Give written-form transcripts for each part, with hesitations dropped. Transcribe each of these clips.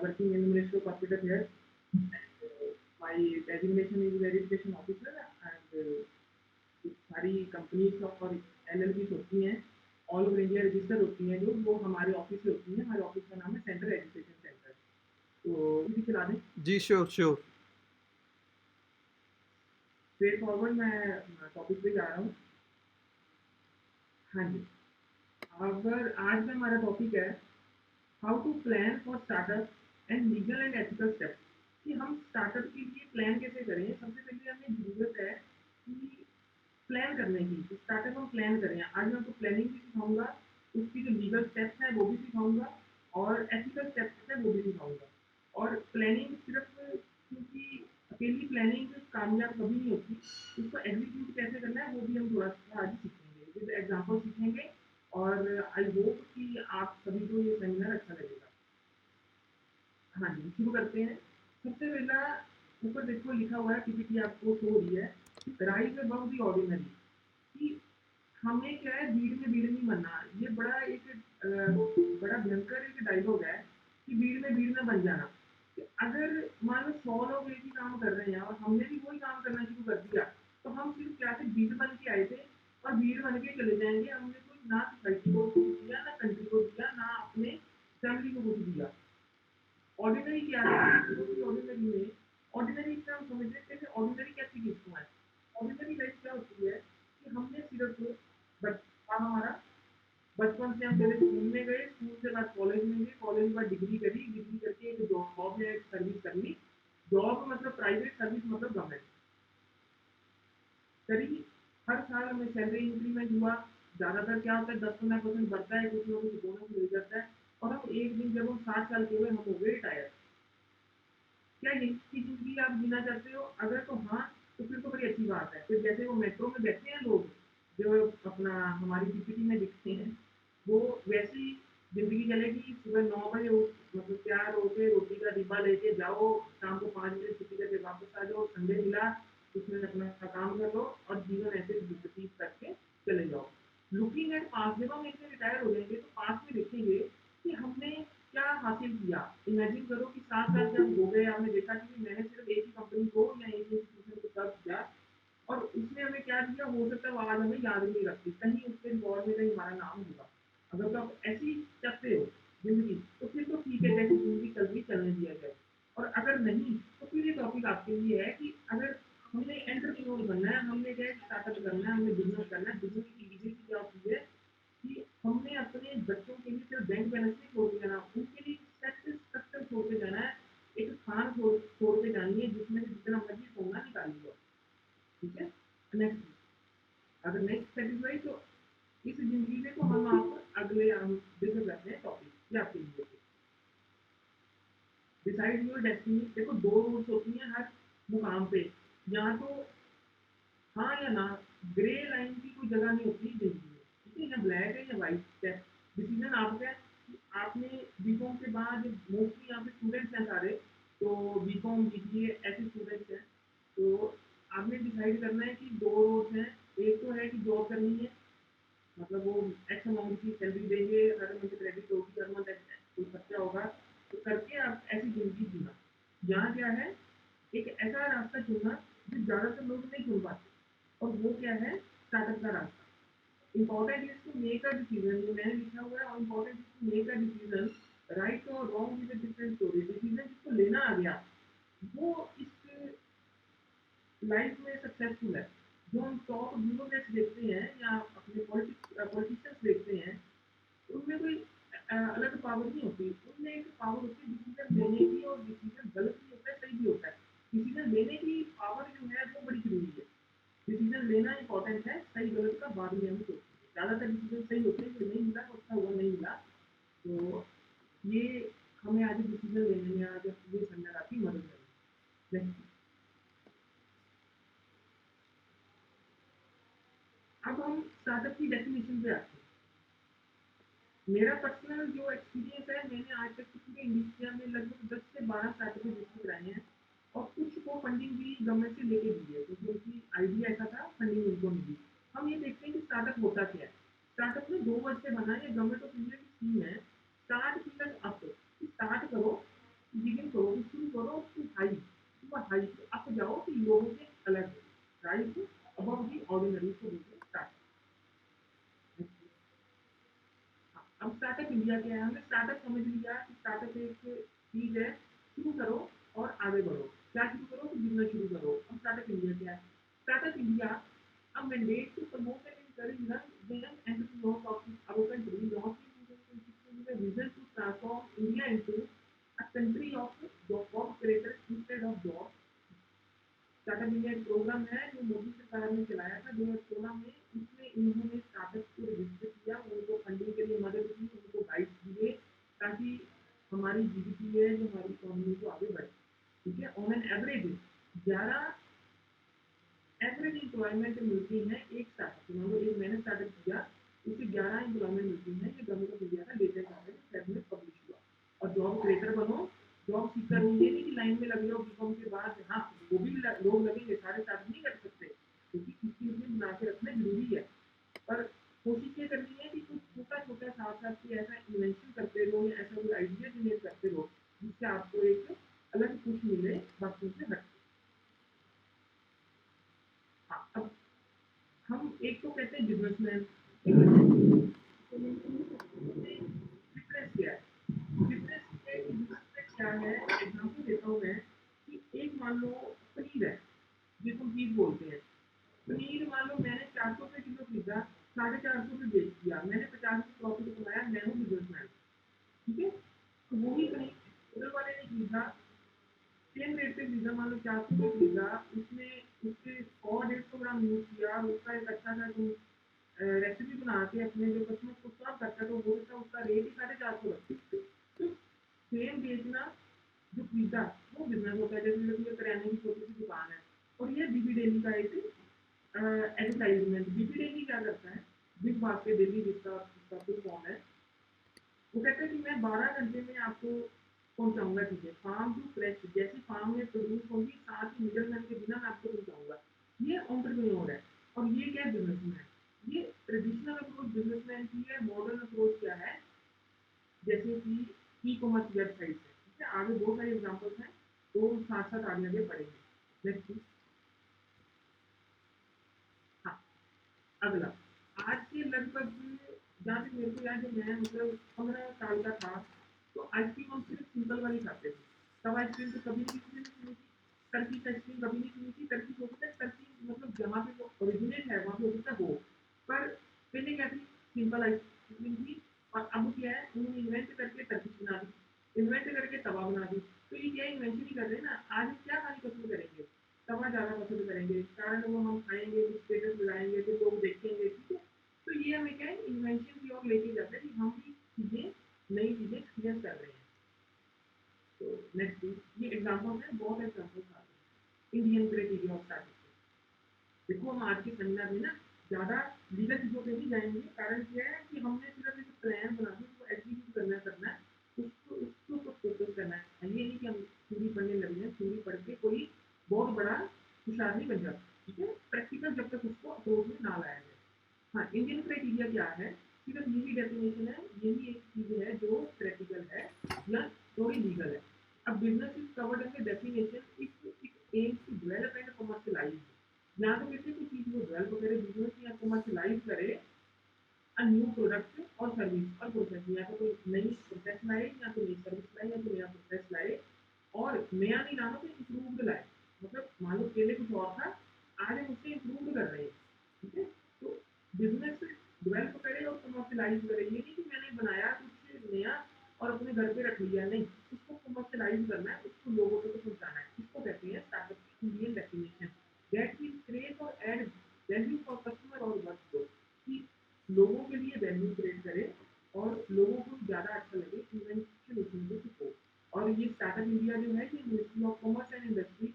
working in the Ministry of Corporate Affairs. My designation is verification officer and सारी companies और LLBs होती हैं all over India register होती हैं जो वो हमारे ऑफिस से होती हैं। हमारे ऑफिस का नाम है सेंट्रल एजुकेशन सेंटर। तो भी चला दें। जी श्योर श्योर। स्ट्रेट फॉरवर्ड मैं टॉपिक पे जा रहा हूँ। हाँ जी, अगर आज का हमारा टॉपिक है how to plan for startup and legal and ethical steps, कि हम स्टार्टअप के लिए प्लान कैसे करें। सबसे पहले हमें ज़रूरत है कि प्लान करने की, तो स्टार्टअप हम प्लान करें। आज मैं आपको प्लानिंग भी सिखाऊंगा, उसकी जो लीगल स्टेप्स हैं वो भी सिखाऊंगा और एथिकल स्टेप्स हैं वो भी सिखाऊंगा। और प्लानिंग सिर्फ क्योंकि अकेली प्लानिंग कामयाब कभी नहीं होती, उसको एग्जीक्यूट कैसे करना है वो भी हम थोड़ा सा आज सीखेंगे, विद एग्जाम्पल सीखेंगे। और आई होप कि आप सभी को ये सेमिनार अच्छा लगेगा। हाँ जी, शुरू करते हैं। सबसे पहला ऊपर देखो लिखा हुआ है, पीपीटी आपको शो हो रही है, राइज अबव द ऑर्डिनरी, कि हमें क्या है भीड़ नहीं बनना। ये बड़ा एक बड़ा भयंकर एक डायलॉग है कि भीड़ में बन जाना। कि अगर मान लो 100 लोग एक ही काम कर रहे हैं और हमने भी वही काम करना शुरू कर दिया, तो हम सिर्फ क्या थे, भीड़ बन के आए थे और भीड़ बन के चले जाएंगे। हमने कुछ ना सोसाइटी को कुछ दिया, ना कंट्री को दिया, ना अपने फैमिली को कुछ दिया। ऑर्डिनरी क्या है? ऑर्डिनरी में ऑर्डिनरी का हम समझ लेते हैं। ऑर्डिनरी कैसी किसको है? ऑर्डिनरी लाइफ क्या होती है कि हमने सिर्फ बचपन हमारा बचपन से हम पहले स्कूल में गए, स्कूल से बाद कॉलेज में गए, कॉलेज के बाद डिग्री करी, डिग्री करके एक जॉब या एक सर्विस करनी। जॉब मतलब प्राइवेट, सर्विस मतलब गवर्नमेंट करी। हर साल हमें सैलरी इंक्रीमेंट हुआ। ज़्यादातर क्या होता है 10-15% बढ़ता है, कुछ ना कुछ बोनस मिल जाता है। और हम एक दिन जब हम 60 साल के हुए हम हो गए रिटायर। क्या यही ज़िंदगी आप जीना चाहते हो? अगर तो हाँ, तो फिर तो बड़ी अच्छी बात है। फिर जैसे वो मेट्रो में बैठते हैं लोग जो अपना हमारी पीपीटी में दिखते हैं, वो वैसी ज़िंदगी चलेगी। सुबह 9 बजे मतलब तैयार होके रोटी का डिब्बा लेके जाओ, शाम को 5 बजे छुट्टी करके वापस आ जाओ। संडे मिला उसमें अपना काम कर लो और जीवन ऐसे व्यतीत करके चले जाओ। लुकिंग एट पास्ट, जब हम इसमें रिटायर हो जाएंगे तो पास्ट में देखेंगे कि हमने क्या हासिल किया। इमेजिन करो कि 7 साल जब हो गए, आपने देखा कि मैंने सिर्फ एक ही कंपनी को या एक ही इंस्टीट्यूशन को सर्व किया और उसने हमें क्या दिया, हो सकता है वो आज हमें याद नहीं रखती, कहीं उसके रिकॉर्ड में कहीं हमारा नाम होगा। अगर तो आप ऐसी चलते हो जिंदगी, तो फिर तो ठीक है, जैसे जिंदगी चल रही चलने दिया जाए। और अगर नहीं, तो फिर ये टॉपिक आपके लिए है कि अगर हमने एंटरप्रेन्योर बनना है, हमने क्या स्टार्टअप करना है, हमने बिजनेस करना है। बिजनेस की इजी क्या होती है कि हमने अपने बच्चों के लिए सिर्फ बैंक बैलेंस नहीं छोड़ के जाना, उनके लिए सेट स्ट्रक्चर छोड़ के जाना है। एक खान छोड़ के जानी है जिसमें से जितना मर्जी सोना निकालिए। ठीक है, नेक्स्ट। अगर नेक्स्ट सेटिस्फाई तो इस जिंदगी से तो हम आप अगले हम डिस्कस करते हैं टॉपिक ये आपके लिए। डिसाइड योर डेस्टिनी, देखो 2 रूट्स होती हैं हर मुकाम पे, यहाँ तो हाँ या ना, ग्रे लाइन की कोई जगह नहीं होती जिंदगी में। ठीक है, या ब्लैक है या वाइट है, डिसीजन आपका है। कि आपने बीकॉम के बाद मोस्टली यहाँ पे स्टूडेंट्स हैं सारे, तो बीकॉम बीबीए ऐसे स्टूडेंट्स हैं। तो आपने डिसाइड करना है कि 2 रोड्स हैं। एक तो है कि जॉब करनी है, मतलब वो एक्स अमाउंट की सैलरी देंगे, हर मंथ क्रेडिट होगी, हर मंथ कोई खर्चा होगा, तो करके आप ऐसी जिंदगी जीना। यहाँ क्या है, एक ऐसा रास्ता चुनना जो ज़्यादातर लोग नहीं चुन पाते, और वो क्या है, स्टार्टअप का रास्ता। Important is to make a decision, ये मैंने लिखा हुआ है, important is to make a decision, right और wrong is a different story. Decision जिसको लेना आ गया वो इस लाइफ में सक्सेसफुल है। जो हम टॉप ब्यूरोक्रेट्स देखते हैं या अपने पॉलिटिशियंस देखते हैं, उनमें कोई अलग पावर नहीं होती। उनमें एक पावर होती है डिसीजन लेने की, और डिसीजन गलत भी होता है सही भी होता है। डिसीजन लेने की पावर जो है वो बड़ी जरूरी है। डिसीजन लेना इंपॉर्टेंट है, सही गलत का बाद में हम सोचते हैं। ज़्यादातर डिसीजन सही होते हैं, जो नहीं मिला तो अच्छा हुआ नहीं मिला। तो ये हमें आज डिसीजन लेने में आज ये समझ आती मदद करेगी। अब हम स्टार्टअप की डेफिनेशन पे आते हैं। मेरा पर्सनल जो एक्सपीरियंस है, मैंने आज तक पूरे इंडिया में लगभग 10 से 12 स्टार्टअप रजिस्टर कराए हैं, और कुछ को फंडिंग भी गवर्नमेंट से लेके दी है, क्योंकि उनकी आइडिया ऐसा था, फंडिंग उनको मिली। हम ये देखते हैं कि स्टार्टअप होता क्या है। स्टार्टअप में 2 वर्ड से बना है, गवर्नमेंट ऑफ इंडिया की स्कीम है, स्टार्ट प्लस अप। स्टार्ट करो बिगिन करो, शुरू करो to high, to high up जाओ कि लोगों से अलग राइज अबव दी ऑर्डिनरी को बोलते हैं। अब स्टार्टअप इंडिया क्या है, हमने स्टार्टअप समझ लिया कि स्टार्टअप एक चीज है, शुरू करो और आगे बढ़ो। क्या शुरू करो तो बिजनेस शुरू करो। अब स्टार्टअप इंडिया क्या है, startup India a mandate to promote and encourage young entrepreneurs of our country launched in 2016 with a vision to transform India into a country of job creators instead of jobs। Startup India एक programme है जो मोदी सरकार ने चलाया था 2016 में। इसमें इन्होंने स्टार्टअप को रजिस्टर किया, उनको फंडिंग के लिए मदद की, उनको गाइड दिए ताकि हमारी जीडीपी है जो हमारी इकोनॉमी को आगे बढ़े। ठीक है, on an average 11 average employment मिलती है एक स्टार्टअप, मान लो एक मैंने स्टार्टअप किया, उससे 11 एम्प्लॉयमेंट मिलती है। ये गवर्नमेंट ऑफ इंडिया का लेटेस्ट है, फेब में पब्लिश हुआ। और जॉब क्रिएटर बनो, जॉब सीकर हो, ये नहीं कि लाइन में लगे हो बीकॉम के बाद। हाँ, वो भी लोग लगेंगे, सारे स्टार्टअप नहीं कर सकते क्योंकि किसी चीज बना के रखना जरूरी है। पर कोशिश ये करनी है कि कुछ छोटा छोटा साथ साथ की ऐसा इन्वेंशन करते रहो या ऐसा कोई आइडिया जनरेट करते रहो जिससे आपको एक अलग कुछ मिले बाकी से हट। हाँ, अब हम एक तो कहते हैं बिजनेसमैन, फिटनेस क्या है, फिटनेस क्या है, एग्जाम्पल देता हूँ मैं कि एक मान लो पनीर है जिसको हम चीज बोलते हैं। पनीर मान लो मैंने 400 रुपये किलो खरीदा, 450 में बेच दिया, मैंने 50 प्रॉफिट कमाया, मैं हूँ बिजनेसमैन। ठीक है, तो वही पनीर होटल वाले ने खरीदा, सेम रेट पे खरीदा, मान लो 400 में खरीदा, उसने उसके 100-150 ग्राम यूज किया और उसका एक अच्छा सा रेसिपी बना के अपने जो कस्टमर को सर्व करता है तो वो उसका रेट ही 450 रखते। तो सेम बेचना जो खरीदा वो बिजनेस होता है। जैसे करियाने की छोटी सी दुकान है और ये बीबी डेली का एक एडवर्टाइजमेंट। बीबी डेली क्या करता है, बिग बास्केट डेली जिसका फुल फॉर्म है, वो कहते हैं कि मैं 12 घंटे में आपको पहुंचाऊंगा चीजें, फार्म टू फ्रेश, जैसी फार्म में प्रोड्यूस होंगी साथ ही मिडलमैन के बिना मैं आपको पहुंचाऊंगा। ये एंटरप्रेन्योर है। और ये क्या है, बिजनेसमैन है। ये ट्रेडिशनल अप्रोच बिजनेसमैन की है। मॉडर्न अप्रोच क्या है, जैसे कि ई कॉमर्स वेबसाइट है। ठीक है, आगे बहुत सारे एग्जाम्पल्स हैं तो साथ साथ आगे आगे पढ़ेंगे। नेक्स्ट, हाँ, अगला, आज के लगभग जहाँ तक मेरे को याद है, मैं मतलब 15 साल का था तो आइसक्रीम हम सिर्फ सिंपल वाली खाते थे। तब आइसक्रीम तो कभी नहीं किसी ने सुनी थी, टर्की आइसक्रीम कभी नहीं सुनी थी। टर्की होता है, टर्की मतलब जहाँ पे जो ओरिजिनेट है वहाँ पे होता है वो। पर पहले क्या थी, सिंपल आइसक्रीम थी। और अब क्या है, उन्होंने इन्वेंट करके टर्की बना दी, इन्वेंट करके तवा बना दी। तो ये क्या इन्वेंशन ही कर रहे हैं ना। आज हम क्या खाने पसंद करेंगे, तवा ज़्यादा पसंद करेंगे, कारण वो हम खाएंगे, कुछ स्टेटस लगाएंगे तो लोग देखेंगे। ठीक है, तो ये हमें क्या है, इन्वेंशन की ओर लेके जाता है कि हम भी चीज़ें, नई चीज़ें एक्सपीरियंस कर रहे हैं। तो नेक्स्ट, ये एग्जाम्पल है, बहुत एग्जाम्पल आ रहे हैं इंडियन क्राइटेरिया ऑफ स्टार्टअप। देखो हम आज के सेमिनार में ना ज़्यादा लीगल चीज़ों पे नहीं जाएंगे। कारण क्या है कि हमने सिर्फ एक प्लान बना के उसको एग्जीक्यूट करना है, उसको उसके ऊपर फोकस करना है। ये नहीं कि हम थ्योरी पढ़ने लगे हैं, थ्योरी पढ़ के कोई बहुत बड़ा होशियार नहीं बन जाता। ठीक है, प्रैक्टिकल जब तक उसको अप्रोच में ना लाया जाए। हाँ, इंडियन क्राइटेरिया क्या है, सिर्फ यही डेफिनेशन है, यही एक चीज़ है जो प्रैक्टिकल है या थोड़ी लीगल है। अब business is covered in the definition if it aims to develop and commercialize. यहाँ तो किसी कोई चीज़ को डेवलप करे, बिजनेस या कमर्शियलाइज करे अ न्यू प्रोडक्ट और सर्विस और प्रोसेस, या तो कोई नई प्रोसेस लाए या तो नई सर्विस लाए या तो नया प्रोसेस लाए। और नया नहीं लाना तो इम्प्रूव्ड लाए। मतलब मान लो पहले कुछ और था, आज हम उससे इम्प्रूव कर रहे हैं। ठीक है, तो बिजनेस डेवलप करे और कमर्शियलाइज करे। ये नहीं कि मैंने बनाया कुछ नया और अपने घर पे रख लिया, नहीं, उसको कमर्शियलाइज करना है, उसको लोगों तक पहुंचाना है। इसको कहते हैं स्टार्टअप की Indian definition. That will create और ऐड वैल्यू फॉर कस्टमर और वर्कफ्लो, कि लोगों के लिए वैल्यू क्रिएट करे और लोगों को ज़्यादा अच्छा लगे इन्वेंशन उसमें से हो। और ये स्टार्टअप इंडिया जो है ये ministry of commerce and industry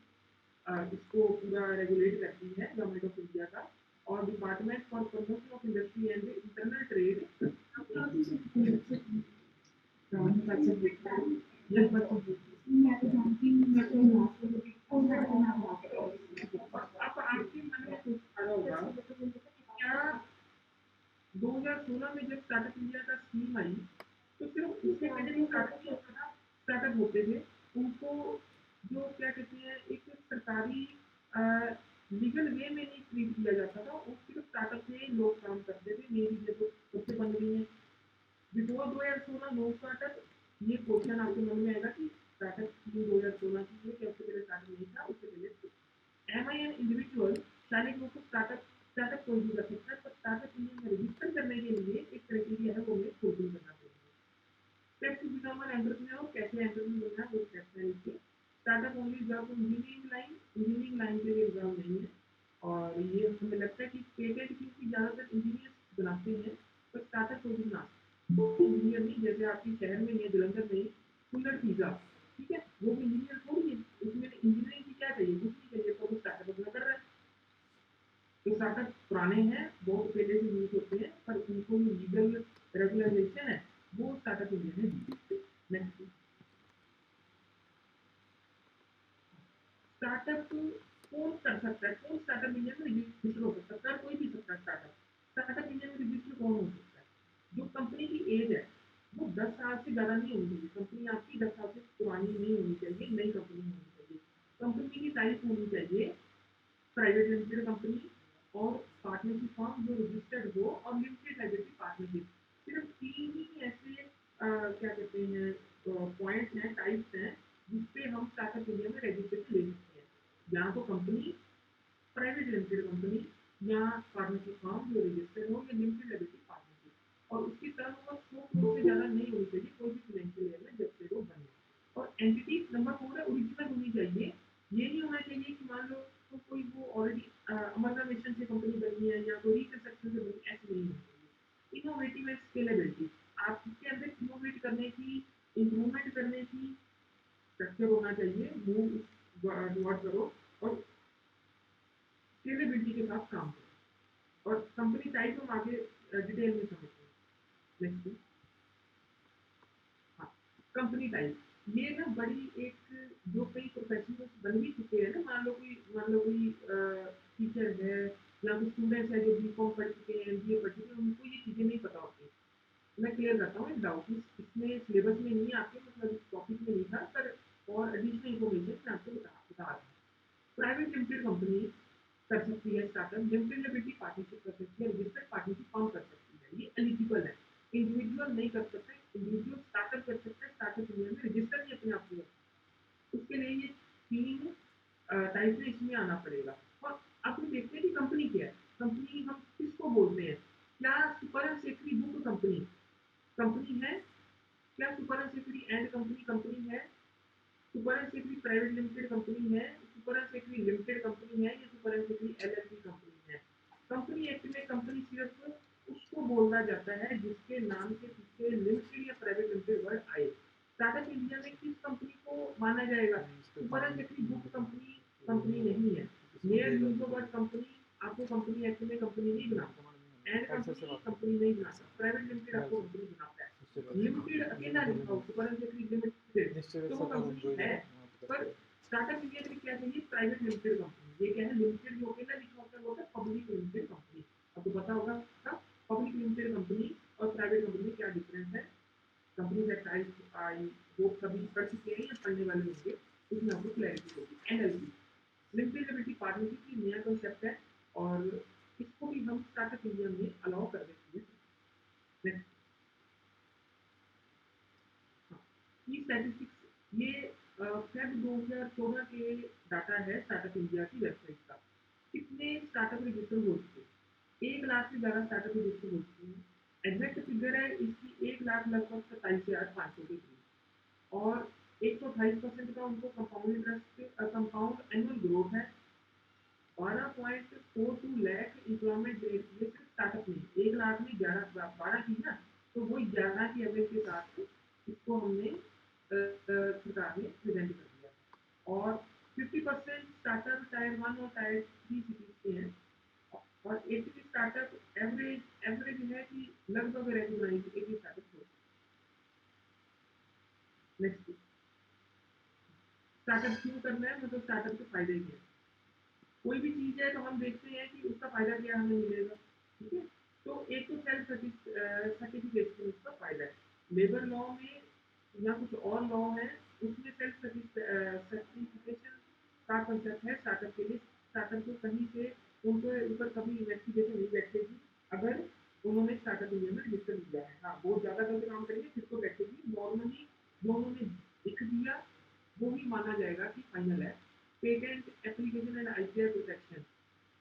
इसको पूरा रेगुलेट करती है, गवर्नमेंट ऑफ इंडिया का। और department for promotion of industry and internal trade. अब आपके मन में कुछ आ रहा होगा, क्या 2016 में जब स्टार्टअप इंडिया का स्कीम आई तो सिर्फ उसके पहले भी स्टार्टअप होते थे। उनको जो क्या कहते हैं एक सरकारी लीगल वे में नहीं ट्रीट किया जाता था, वो सिर्फ स्टार्टअप में लोग काम करते थे। मेरी जो सबसे बन रही है बिफोर 2016 नो स्टार्टअप, ये क्वेश्चन आपके मन में आएगा कि स्टार्टअप की 2016 की है, क्या उससे पहले स्टार्टअप नहीं था? उससे पहले एम आई एन इंडिविजुअल शायद लोग को स्टार्टअप कोई भी कर सकता है, पर स्टार्टअप इंडिया में रजिस्टर करने के लिए एक क्राइटेरिया है, वो हमें फुलफिल करना चाहिए। Steps to become an entrepreneur, कैसे एंटरप्रेन्योर बनना है वो स्टेप्स हैं नीचे। Startup only reserve engineering line के लिए रिजर्व नहीं है, और ये हमें लगता है कि पेटेंट क्योंकि ज़्यादातर इंजीनियर्स बनाते हैं, तो स्टार्टअप कोई भी बना इंजीनियर नहीं, जैसे आपके शहर में है जलंधर में कुल्लड़ पिज्जा, ठीक है, वो भी इंजीनियर थोड़ी है, उसमें इंजीनियरिंग की क्या चाहिए? कुछ नहीं चाहिए, तो वो स्टार्टअप अपना कर रहा है। तो स्टार्टअप पुराने हैं, बहुत पहले से यूज होते हैं, पर उनको जो लीगल रेगुलेशन है वो स्टार्टअप इंडिया ने दी। नेक्स्ट, स्टार्टअप कौन कर सकता है? कौन स्टार्टअप इंडिया में रजिस्टर हो सकता है? कोई भी सकता है स्टार्टअप। स्टार्टअप इंडिया में रजिस्टर कौन हो सकता है? जो कंपनी की एज है वो 10 साल से ज़्यादा नहीं होनी चाहिए। कंपनी आपकी 10 साल से पुरानी नहीं होनी चाहिए, नई कंपनी होनी चाहिए। कंपनी की टाइप होनी चाहिए प्राइवेट लिमिटेड कंपनी, और पार्टनरशिप फॉर्म जो रजिस्टर्ड हो, और लिमिटेड लाइबिलिटी पार्टनरशिप। सिर्फ तीन ही ऐसे क्या कहते हैं पॉइंट्स हैं, टाइप्स हैं, जिसपे हम स्टार्टअप इंडिया में रजिस्ट्रेशन ले सकते हैं। या तो कंपनी, प्राइवेट लिमिटेड कंपनी, या पार्टनरशिप फॉर्म जो रजिस्टर्ड हो, या लिमिटेड लाइबिलिटी पार्टनरशिप। और उसकी टर्म और 100 करोड़ से ज़्यादा नहीं होनी चाहिए कोई भी फाइनेंशियल ईयर में, जब से वो बने। और एंटिटी नंबर 4 है, ओरिजिनल होनी चाहिए। ये नहीं होना चाहिए कि मान लो तो कोई वो ऑलरेडी अमरनामेशन से कंपनी बनी है या कोई रिकंस्ट्रक्शन से बनी, ऐसे नहीं होना चाहिए। इनोवेटिव एंड स्केलेबिलिटी, आपके अंदर इनोवेट करने की, इम्प्रूवमेंट करने की स्ट्रक्चर होना चाहिए, मूव वर्ड करो, और स्केलेबिलिटी के साथ काम करो। और कंपनी टाइप हम आगे डिटेल में समझते हैं। नेक्स्ट, हाँ, कंपनी टाइप, ये ना बड़ी एक, जो कई प्रोफेशनल्स बन भी चुके हैं ना, मान लो कोई टीचर है, या कोई स्टूडेंट्स है जो बीकॉम पढ़ चुके हैं, एमबीए पढ़ चुके हैं, उनको ये चीज़ें नहीं पता होती। मैं क्लियर करता हूँ एक डाउट, इसमें सिलेबस में नहीं आपके, मतलब टॉपिक में नहीं था, पर और एडिशनल इन्फॉर्मेशन मैं आपको बता रहा हूँ। प्राइवेट लिमिटेड कंपनी कर सकती है स्टार्टअप, लिमिटेड लायबिलिटी पार्टनरशिप कर सकती है, रजिस्टर्ड पार्टनरशिप फॉर्म कर सकती है, ये एलिजिबल है। इंडिविजुअल नहीं कर सकते, इंडिविजुअल स्टार्टअप कर सकते हैं, स्टार्टअप इंडिया में रजिस्टर नहीं अपने आप को, उसके लिए ये तीन टाइप में इसमें आना पड़ेगा। और अब हम देखते हैं कि कंपनी क्या है। कंपनी हम किसको बोलते हैं? क्या सुपर एंड सेफ्री बुक कंपनी कंपनी है? क्या सुपर एंड सेफ्री एंड कंपनी कंपनी है? सुपर एंड सेफ्री प्राइवेट लिमिटेड कंपनी है? सुपर एंड सेफ्री लिमिटेड कंपनी है, या सुपर एंड सेफ्री एलएलपी कंपनी है? कंपनी एक्ट में कंपनी सिर्फ उसको बोला जाता है जिसके नाम के पीछे लिमिटेड या प्राइवेट लिमिटेड वर्ड आए। स्टार्टअप इंडिया में किस कंपनी को माना जाएगा? सुपर एंड सेफ्री बुक कंपनी कंपनी नहीं है। Mere use of word company आपको कंपनी एक्ट में कंपनी नहीं बनाता, एंड कंपनी कंपनी नहीं बनाता, प्राइवेट लिमिटेड आपको कंपनी बनाता है। लिमिटेड अकेला लिखा हो, सुपर एंड सेफ्री लिमिटेड, तो वो कंपनी है। पर स्टार्टअप इंडिया में क्या चाहिए? Private limited company. ये क्या है? लिमिटेड जो अकेला लिखा होता है वो होता है पब्लिक लिमिटेड कंपनी। आपको पता होगा ना, पब्लिक लिमिटेड कंपनी और प्राइवेट कंपनी में क्या डिफरेंस है? कंपनी एक्ट आई वो कभी पढ़ चुके हैं या पढ़ने वाले होंगे, उसमें आपको क्लैरिटी होगी। एनएलपी, लिमिटेड लायबिलिटी पार्टनरशिप की नया कॉन्सेप्ट है, और इसको भी हम स्टार्टअप इंडिया में अलाउ कर देते हैं। नेक्स्ट, की स्टैटिस्टिक्स, ये फेब 2014 के डाटा है स्टार्टअप इंडिया की वेबसाइट का। कितने स्टार्टअप रजिस्टर हो चुके हैं? 1 लाख से ज़्यादा स्टार्टअप रजिस्टर हो चुके हैं। एग्जैक्ट फिगर है इसकी 1 लाख लगभग 27,500 के करीब, और 128% का उनको compound interest, compound annual growth है। 12.42 लाख एम्प्लॉयमेंट रेट, ये सिर्फ स्टार्टअप नहीं, 1 लाख में 12 की ना, तो वही 11 की एवरेज के साथ इसको हमने सरकार ने प्रेजेंट कर दिया। और 50% स्टार्टअप टायर 1 और टायर 3 सिटीज के हैं, और 80 स्टार्टअप एवरेज है कि लगभग रेगुलाइज 80 स्टार्टअप हो। नेक्स्ट, स्टार्टअप क्यों करना है, मतलब स्टार्टअप के फायदे क्या है? कोई भी चीज़ है तो हम देखते हैं कि उसका फ़ायदा क्या हमें मिलेगा, ठीक है? तो एक तो सेल्फ सर्टिफिकेशन उसका फ़ायदा है। लेबर लॉ में या कुछ और लॉ है, उसमें सेल्फ माना जाएगा कि फाइनल है। Patent application and IPR protection,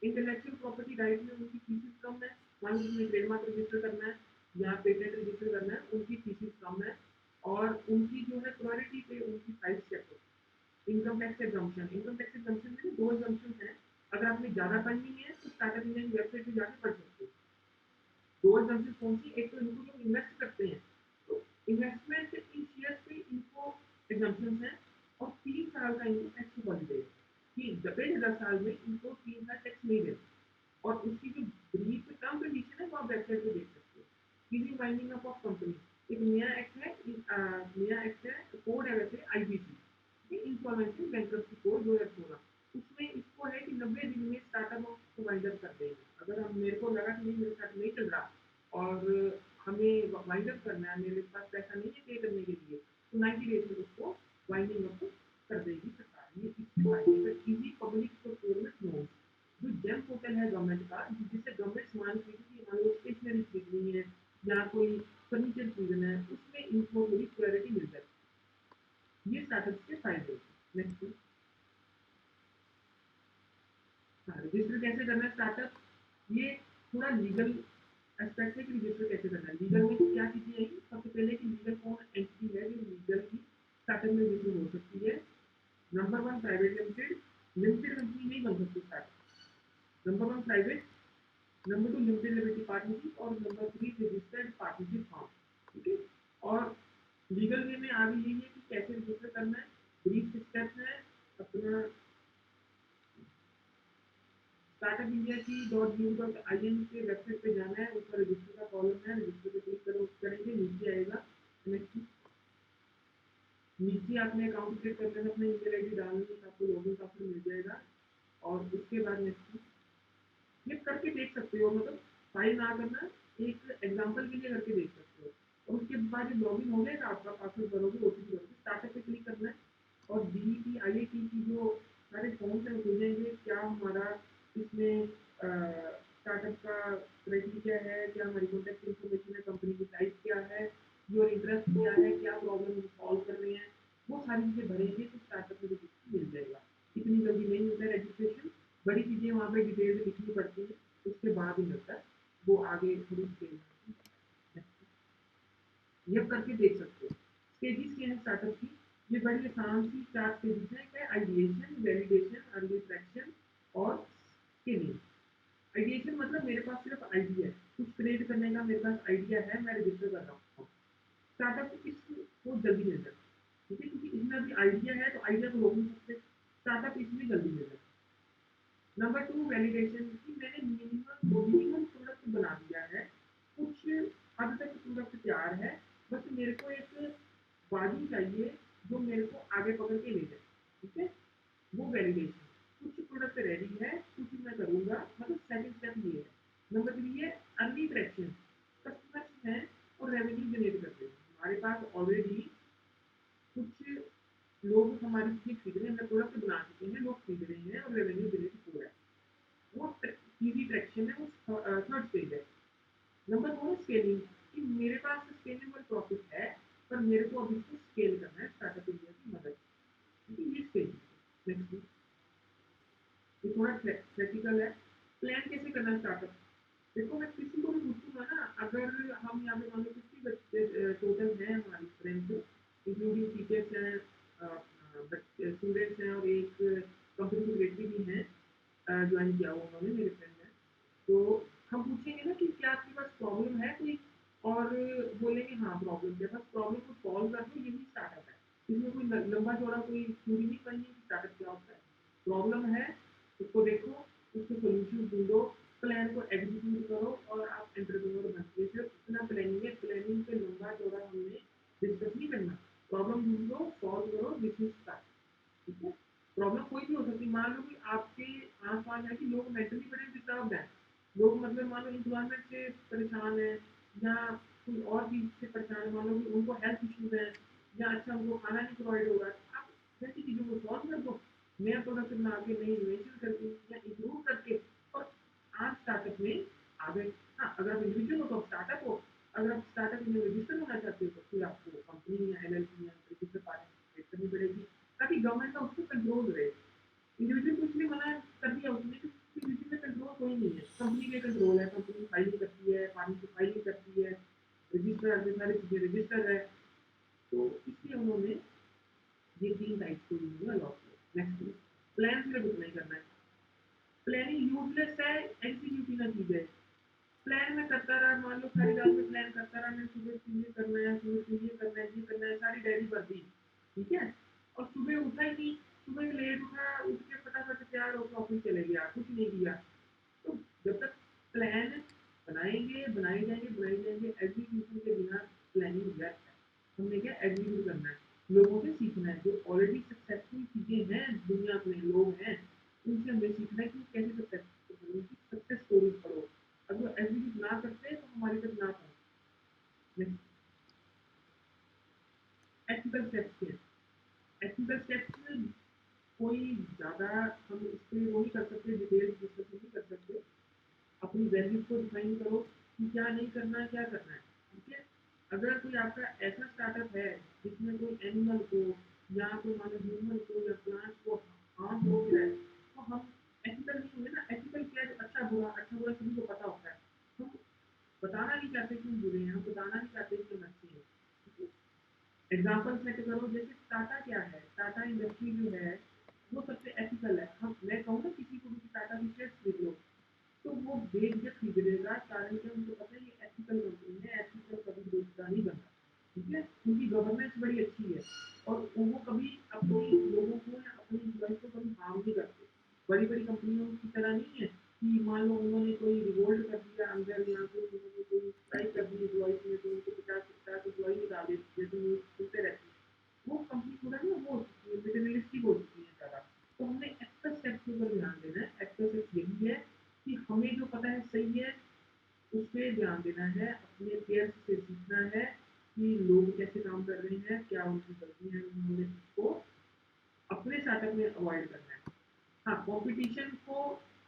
intellectual property right में उनकी फीसिस कम है। मान लीजिए ट्रेडमार्क रजिस्टर करना है या पेटेंट रजिस्टर करना है, उनकी फीसिस कम है और उनकी जो है प्रायोरिटी पे उनकी प्राइस चेक होती है। Income tax exemption, income tax exemption में दो एग्जम्पशन है। अगर आपने ज़्यादा टाइम नहीं है तो स्टार्टअप इंडिया की वेबसाइट पे जाके पढ़ सकते हो। दो एग्जम्पशन कौन सी, एक तो इनको जो इन्वेस्ट करते हैं तो इन्वेस्टमेंट इन शेयर्स पे इनको एग्जम्पशन है और 3 साल का इनको टैक्स हॉलीडे है कि पहले 10 साल में इनको 3 साल टैक्स नहीं देना। और उसकी जो ब्रीफ टर्म कंडीशन है वो आप वेबसाइट पे देख सकते हो। Easy winding up of company, एक नया एक्ट है, नया एक्ट है, कोड है वैसे आईबीसी, इंसॉल्वेंसी बैंकरप्सी कोड 2016। उसमें इसको है कि 90 दिन में स्टार्टअप को वाइंड अप कर देंगे। अगर हम मेरे को लगा कि नहीं मेरे साथ नहीं चल रहा और हमें वाइंड अप करना है, मेरे पास पैसा नहीं है पे करने के लिए, तो 90 डेज में उसको वाइंडिंग अप कर देगी सरकार। ये इसके फायदे इजी पब्लिक प्रोक्योरमेंट नोट, जो जेम पोर्टल है गवर्नमेंट का, जिससे गवर्नमेंट सामान खरीदती है, मान लो स्टेशनरी खरीदनी है या कोई फर्नीचर खरीदना है, उसमें इनको थोड़ी प्रायोरिटी मिल जाती है। ये स्टार्टअप के फायदे। नेक्स्ट, हाँ रजिस्टर कैसे करना है स्टार्टअप, ये थोड़ा लीगल एस्पेक्ट है कि रजिस्टर कैसे करना है। लीगल में क्या चीजें आएंगी, सबसे पहले कि लीगल कौन एंटिटी है जो लीगल की स्टार्टअप में रजिस्टर हो सकती है। Number one private limited, limited company नहीं बन सकती startup. Number one private, number two limited limited partnership और number three registered partnership form. ठीक है, और लीगल वे में आगे यही है कि कैसे रजिस्टर करना है। ब्रीफ स्टेप्स है अपना। स्टार्टअप इंडिया की .gov.in के वेबसाइट पे जाना है, ऊपर रजिस्टर का कॉलम है, रजिस्टर पे क्लिक करो, करेंगे नीचे आएगा। नीचे आपने अकाउंट क्रिएट कर लेना, अपना ईमेल आईडी डालनी है, आपको लॉगिन पासवर्ड मिल जाएगा। और उसके बाद नेक्स्ट ये करके देख सकते हो, मतलब फाइल ना करना, एक एग्जांपल के लिए करके देख सकते हो। और उसके बाद जब लॉगिन हो जाएगा आपका, पासवर्ड भरोगे, ओटीपी भरोगे, स्टार्टअप पे क्लिक करना है और डीईटी आईआईटी की जो सारे फॉर्म्स हैं हो जाएंगे। क्या हमारा इसमें स्टार्टअप का क्राइटेरिया है, क्या हमारी कॉन्टैक्ट इन्फॉर्मेशन है, कंपनी की टाइप क्या है, योर इंटरेस्ट क्या है, क्या प्रॉब्लम सॉल्व कर रहे हैं, वो सारी चीज़ें भरेंगे तो स्टार्टअप में रजिस्ट्रेशन मिल जाएगा। इतनी जल्दी नहीं होता है रजिस्ट्रेशन, बड़ी चीज़ें वहाँ पे डिटेल में लिखनी पड़ती हैं, उसके बाद ही मिलता है वो आगे थोड़ी डिटेल में। ये करके देख सकते हो। स्टेजेस क्या है स्टार्टअप की, ये बड़ी आसान सी 4 स्टेजेस है। क्या, आइडिएशन, वैलिडेशन, अर्ली ट्रैक्शन और स्केलिंग। आइडिएशन मतलब मेरे पास सिर्फ आइडिया है, कुछ क्रिएट करने का मेरे पास आइडिया है, मैं रजिस्टर कर रहा हूँ। स्टार्टअप इसको जल्दी मिल जाता है, ठीक है, क्योंकि इसमें अभी आइडिया है तो आइडिया को रोक नहीं सकते, स्टार्टअप इसमें जल्दी मिल जाता है। नंबर टू वैलिडेशन, कि मैंने मिनिमम प्रोडक्ट बना दिया है, कुछ हद तक प्रोडक्ट तैयार है, बस मेरे को एक बाजू चाहिए जो मेरे को आगे पकड़ के ले जाए, ठीक है, वो वैलिडेशन। कुछ प्रोडक्ट रेडी है, कुछ मैं करूंगा, मतलब सेकंड स्टेप ये है। नंबर थ्री है अर्ली ट्रैक्शन, कस्टमर्स हैं और रेवेन्यू जनरेट करते हैं, हमारे पास ऑलरेडी कुछ लोग हमारी चीज़ें खरीद रहे हैं, हमने प्रोडक्ट बना चुके हैं, लोग खरीद रहे हैं और रेवेन्यू जनरेट हो रहा है, वो इजी ट्रैक्शन है, वो थर्ड स्टेज है। नंबर फोर स्केलिंग, कि मेरे पास स्केलेबल प्रॉफिट है पर मेरे को अभी इसको स्केल करना है स्टार्टअप इंडिया की मदद से, ठीक है, ये स्टेज है। नेक्स्ट, ये थोड़ा प्रैक्टिकल है। प्लान कैसे करना स्टार्टअप, देखो मैं किसी को भी पूछूंगा ना, अगर हम यहाँ पे मान लो 50 बच्चे टोटल है हमारी फ्रेंड्स, इंक्लूडिंग टीचर्स हैं, स्टूडेंट्स हैं और एक कंपनी सेक्रेटरी भी हैं, ज्वाइन किया हुआ उन्होंने, मेरे फ्रेंड हैं। तो हम पूछेंगे ना कि क्या आपके पास प्रॉब्लम है कोई, और बोलेंगे हाँ प्रॉब्लम है, बस प्रॉब्लम को सॉल्व कर दो, यही स्टार्टअप है। इसमें कोई लंबा चौड़ा कोई थ्योरी नहीं बननी कि स्टार्टअप क्या होता है। प्रॉब्लम है, उसको देखो, उसको सोल्यूशन ढूंढो, प्लान को एग्जीक्यूट करो और आप एंटरप्रेन्योर बनते। सिर्फ इतना प्लानिंग है, प्लानिंग पे लंबा चौड़ा हमने डिस्कस नहीं करना। प्रॉब्लम ढूंढो, सॉल्व करो, बिजनेस स्टार्ट, ठीक है। प्रॉब्लम कोई भी हो सकती है, मान लो कि आपके आस पास है कि लोग मेंटली बड़े डिस्टर्ब हैं, लोग मतलब मान लो इन्वायरमेंट से परेशान है या कोई और चीज़ से परेशान है, मान लो कि उनको हेल्थ इश्यूज है या अच्छा उनको खाना नहीं प्रोवाइड हो रहा है, आप ऐसी चीज़ों को सॉल्व कर दो, नया प्रोडक्ट बना के, नई इन्वेंशन करके या इम्प्रूव करके, और आज स्टार्टअप में आ गए। हाँ, अगर आप इंडिविजुअल हो तो स्टार्टअप हो, अगर आप स्टार्टअप में रजिस्टर होना चाहते हो तो फिर आपको कंपनी या एलएलपी या रजिस्टर करनी पड़ेगी, ताकि गवर्नमेंट कंट्रोल रहे। इंडिविजुअल कुछ भी मना कर दिया उसने तो इंडिविजुअल में कंट्रोल कोई नहीं है, कंपनी के कंट्रोल है, कंपनी फाइलिंग करती है, पानी की फाइलिंग करती है, रजिस्टर सारी चीज़ें रजिस्टर है। तो इसलिए उन्होंने ये 3 टाइप्स को यूज़ में अलॉट किया। नेक्स्ट प्लान सिर्फ उतना ही करना है। प्लानिंग यूजलेस है, एग्जीक्यूटिव ना की जाए। प्लान में करता रहा, मान लो सारी रात में प्लान करता रहा, मैं सुबह से ये करना है, सुबह से ये करना है, ये करना है, सारी डायरी भर दी, ठीक है? और सुबह उठा ही नहीं, सुबह लेट उठा, उठ के फटाफट तैयार होकर ऑफिस चले गया, कुछ नहीं किया। तो जब तक प्लान बनाएंगे, बनाए जाएंगे, एग्जीक्यूशन के बिना प्लानिंग व्यर्थ है। हमने क्या एग्जीक्यूट करना है, लोगों से सीखना है, जो ऑलरेडी सक्सेसफुल चीज़ें हैं दुनिया में, लोग हैं, उनसे हमें सीखना है कि कैसे सक्सेसफुल बने, उनकी सक्सेस स्टोरीज पढ़ो। अगर वो एग्जीक्यूट ना करते तो हमारी तक ना पहुँचे। एथिकल स्टेप्स के एथिकल स्टेप्स कोई ज़्यादा हम इस पर वो नहीं कर सकते, डिटेल डिस्कशन नहीं कर सकते। अपनी वैल्यूज को डिफाइन करो कि क्या नहीं करना है, क्या करना है, ठीक है? अगर कोई आपका ऐसा स्टार्टअप है जिसमें कोई एनिमल को या कोई मान लो ह्यूमन को या प्लांट को हार्म हो रहा है, तो हम एथिकल नहीं होंगे ना। एथिकल क्या है, अच्छा बुरा सभी को पता होता है। हम बताना नहीं चाहते कि हम बुरे हैं, हम बताना नहीं चाहते कि हम अच्छे हैं, ठीक है? एग्जाम्पल सेट करो, जैसे टाटा क्या है, टाटा इंडस्ट्री जो है वो सबसे एथिकल है। हम मैं कहूँगा किसी को भी टाटा की शेयर खरीद लो, तो वो बेझिझक खरीदेगा, कारण कि उनको पता है ये एथिकल कंपनी है, एथिकल कभी बेचता नहीं बनता, ठीक है? उनकी गवर्नेंस बड़ी अच्छी है और वो कभी अपने लोगों को या अपने एम्प्लॉय को कभी हार्म नहीं करते। बड़ी बड़ी कंपनियों की तरह नहीं है कि मान लो उन्होंने कोई रिवोल्ट कर दिया अंदर, या फिर उन्होंने कोई स्ट्राइक कर दी एम्प्लॉयज में, तो उनको 50 एम्प्लॉय निकाल देते, जैसे न्यूज सुनते रहते हैं। वो कंपनी थोड़ा ना वो मटेरियलिस्टिक हो चुकी है ज़्यादा। तो हमने एक्स्ट्रा स्टेप्स के ऊपर ध्यान देना है। एक्स्ट्रा स्टेप्स यही है कि हमें जो पता है सही है उस पर ध्यान देना है, अपने पेयर्स से सीखना है कि लोग कैसे काम कर रहे हैं, क्या उनकी गलतियाँ हैं, उन्होंने उसको अपने स्टार्टअप में अवॉइड करना है। हाँ, कंपटीशन को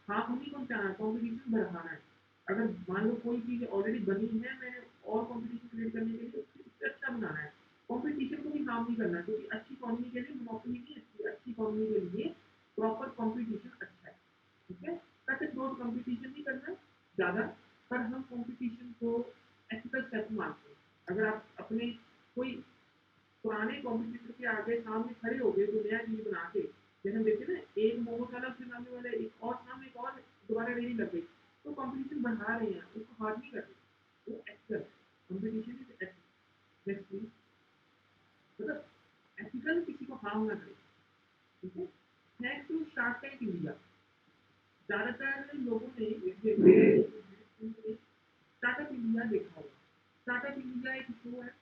हार्म नहीं पहुंचाना, कंपटीशन बढ़ाना है। अगर मान लो कोई चीज़ ऑलरेडी बनी है, मैंने और कंपटीशन क्रिएट करने के लिए उससे अच्छा बनाना है। कंपटीशन को भी हार्म नहीं करना, क्योंकि अच्छी इकोनॉमी के लिए मोनोपोली नहीं अच्छी, अच्छी इकोनॉमी के लिए प्रॉपर कंपटीशन अच्छा है, ठीक है? कट थ्रोट कंपटीशन नहीं करना ज़्यादा, पर हम कंपटीशन को एथिकल स्टेप मानते हैं। अगर आप अपने कोई पुराने कॉम्पिटिटर के आगे सामने खड़े हो गए तो नया चीज बना के, जैसे हम देखते हैं ना, एक मोमो वाला उसके सामने वाला एक और सामने एक और दोबारा रेडी लग गई, तो कंपटीशन बढ़ा रहे हैं, उसको हार नहीं कर रहे। वो ethical competition is ethical. Next please. मतलब एथिकल किसी को हार्म ना करे, ठीक है? Thanks to shark tank India, ज़्यादातर लोगों ने स्टार्टअप इंडिया देखा होगा। स्टार्टअप इंडिया एक शो है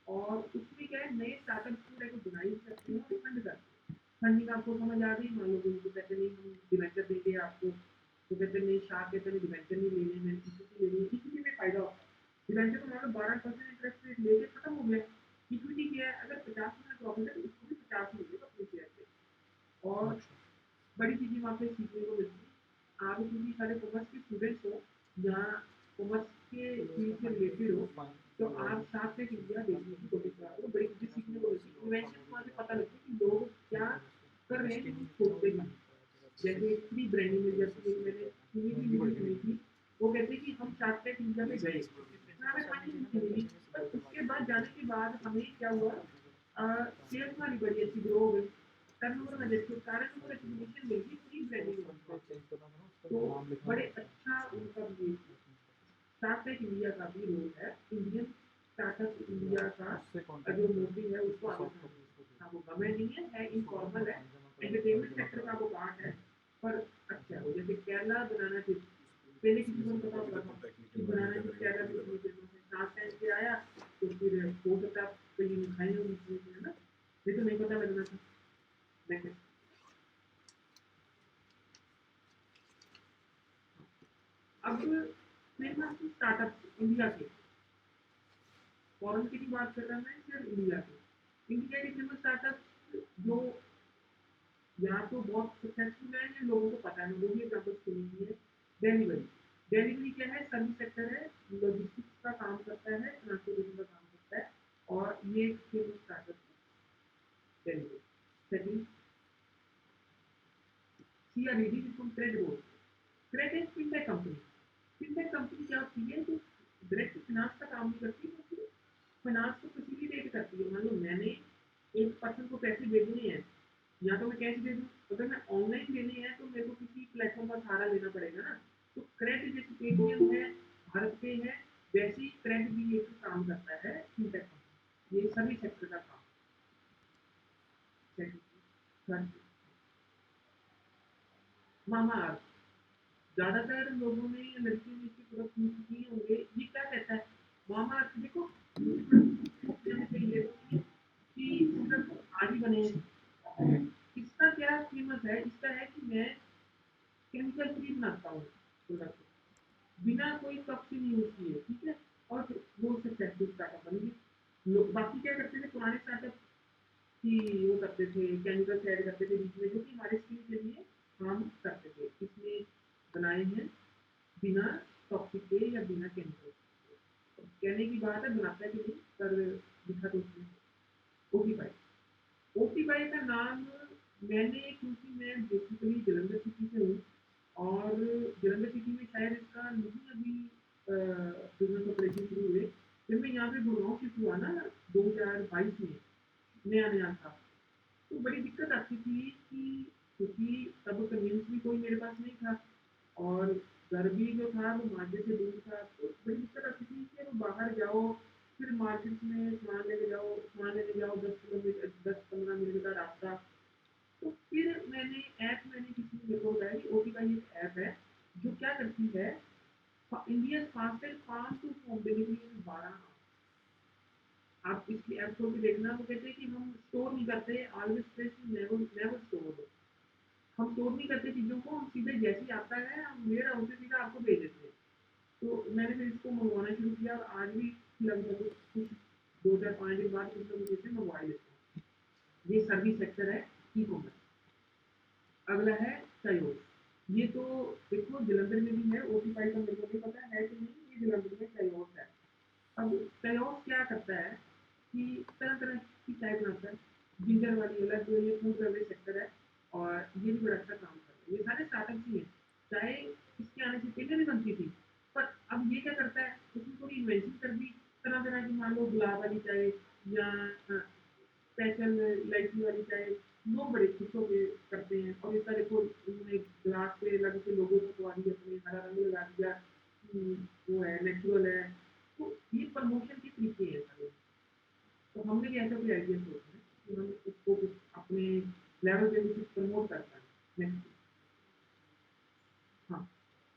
और उसमें क्या है, नए स्टार्टअप को रेकॉग्नाइज करते हैं और फंड करते हैं। फंडिंग आपको समझ आ गई, मान लो कि उनको कहते नहीं हम डिवेंचर देंगे आपको, तो कहते नहीं, शार्क कहते नहीं डिवेंचर नहीं लेने, मैंने इक्विटी लेनी है। इक्विटी में फायदा होता है, डिवेंचर को मान लो 12% इंटरेस्ट रेट लेके खत्म हो गया। इक्विटी क्या है, अगर 50% प्रॉफिट है तो उसको भी 50 मिलेगा अपने शेयर पे। और बड़ी चीज़ें वहाँ पे सीखने को मिलती है। आप क्योंकि सारे कॉमर्स के स्टूडेंट्स हो या कॉमर्स के फील्ड से रिलेटेड हो, तो आप साथ में इंडिया देखने की कोशिश करो, बड़ी चीज़ें सीखने को मिलती है। इन्वेंशन वहाँ से पता लगता है कि लोग क्या कर रहे हैं, जो सोचते हैं। जैसे प्री ब्रांडिंग में, जैसे मैंने सुनी थी, वीडियो सुनी थी, वो कहते हैं कि हम शार्क टैंक इंडिया में गए, पर हमें फंडिंग नहीं मिली, पर उसके बाद जाने के बाद हमें क्या हुआ, सेल्स हमारी बड़ी अच्छी ग्रो हो गई, टर्नओवर में देखो, कारण उनको रिकग्निशन मिल गई, प्री ब्रांडिंग में। तो बड़े अच्छा उनका ये शार्क टैंक इंडिया का भी रोल है, इंडियन स्टार्टअप इंडिया का जो मोटिव है उसको आगे बढ़ाना। हाँ, वो गवर्नमेंट नहीं है इनफॉर्मल है, एंटरटेनमेंट सेक्टर का वो पार्ट है, पर अच्छा हो। जैसे केरला बनाना चिप्स, पहले किसी को नहीं पता होता था कि बनाना चिप्स केरला में कितनी फेमस है, शार्क टैंक पे आया तो फिर हो सकता है कहीं खाए होंगे चीज़ें, है ना? ये तो नहीं पता लगना था। देखिए, अब फेमस स्टार्टअप इंडिया के, फॉरेन की भी बात कर रहा मैं, सिर्फ इंडिया के। इंडिया के फेमस स्टार्टअप जो या तो बहुत सक्सेसफुल है या लोगों को पता है, लोगों की एग्जाम्पल सुनी है। डिलीवरी, डिलीवरी क्या है, सर्विस सेक्टर है, लॉजिस्टिक्स का काम करता है, ट्रांसपोर्टेशन का काम करता है, और ये एक फेमस स्टार्टअप है delivery. Second, we are ready with credit board. Credit एक फिनटेक कंपनी। फिनटेक कंपनी क्या होती है, जो डायरेक्ट फाइनेंस का काम नहीं करती, वो फाइनेंस को फैसिलिटेट करती है। मान लो मैंने एक पर्सन को पैसे भेजने हैं, या तो मैं कैश दे दूँ, अगर मैं ऑनलाइन देने हैं तो मेरे को किसी प्लेटफॉर्म का सहारा लेना पड़ेगा ना। तो क्रेडिट जैसे पेटीएम है, भारत पे है, वैसे ही क्रेडिट भी एक काम करता है फिनटेक कंपनी। ये सभी सेक्टर का काम है। मामा अर्थ, ज्यादातर लोगों ने या लड़कियों ने इसकी प्रोडक्ट यूज किए होंगे। ये क्या कहता है मामा अर्थ, देखो कि सिर्फ आज ही बने हैं। इसका क्या फेमस है, इसका है कि मैं केमिकल फ्री बनाता हूँ प्रोडक्ट, बिना कोई टॉक्सिन यूज किए, ठीक है। और वो सक्सेसफुल स्टार्टअप बन गए। लोग बाकी क्या करते थे, पुराने स्टार्टअप की वो करते थे, केमिकल्स ऐड करते थे बीच में, जो कि हमारे स्किन के लिए हार्म करते थे। इसमें बनाए हैं बिना टॉक्सिक के या बिना केमिकल। कहने की बात है, बनाता है कि नहीं, पर लिखा तो उसमें ओटीपाई। ओटीपाई का नाम मैंने, क्योंकि मैं बेसिकली जलंधर सिटी से हूँ, और जलंधर सिटी में शायद इसका नहीं अभी बिजनेस ऑपरेशन शुरू हुए। जब मैं यहाँ पे गुड़गांव शिफ्ट हुआ ना 2022 में, नया नया था, तो बड़ी दिक्कत आती थी कि, क्योंकि तब कन्वीनियंस भी कोई मेरे पास नहीं था, और घर भी जो था वो मार्केट से दूर था। तो बड़ी दिक्कत आती थी कि वो बाहर जाओ, फिर मार्केट में सामान लेने जाओ 10 किलोमीटर, 10-15 मिनट का रास्ता। तो फिर मैंने किसी ने मेरे को बताया कि ओटीपाई एक ऐप है जो क्या करती है, India fastest farm to home delivery in 12। आप इसकी ऐप खोल के देखना। वो कहते हैं कि हम स्टोर नहीं करते, always fresh, never never store. हम स्टोर नहीं करते चीज़ों को, हम सीधे जैसे ही आता है हम वेयर हाउस से सीधा आपको भेज देते हैं। तो मैंने फिर इसको मंगवाना शुरू किया, और आज भी लगभग कुछ 2-4-5 दिन बाद कुछ लोग जैसे मंगवा ही लेते हैं। ये सर्विस सेक्टर है, ई कॉमर्स। अगला है कयोस। ये तो देखो जलंधर में भी है, ओटीपाई का मेरे को नहीं पता है कि नहीं, ये जलंधर में कयोस है। अब कयोस क्या करता है कि तरह तरह की चाय बनाता है। जिंजर वाली अलग, जो ये फूड सर्विस सेक्टर है, और ये भी बड़ा अच्छा काम करता है। ये सारे स्टार्टअप ही हैं। चाय इसके आने से पहले भी बनती थी, पर अब ये क्या करता है, उसमें थोड़ी इन्वेंशन कर दी। तरह तरह की, मान लो गुलाब वाली चाय, या स्पेशल इलायची वाली चाय, लोग बड़े खुश होकर करते हैं। और इसका देखो, उन्होंने ग्लास पे अलग से लोगो छपवा दिए, अपने हरा रंग लगा दिया कि वो है नेचुरल है। तो ये प्रमोशन के तरीके हैं सारे। तो हमने भी ऐसा कोई आइडिया सोचा है कि हम उसको कुछ अपने लेवल पे कुछ प्रमोट करता है नेक्स्ट। हाँ,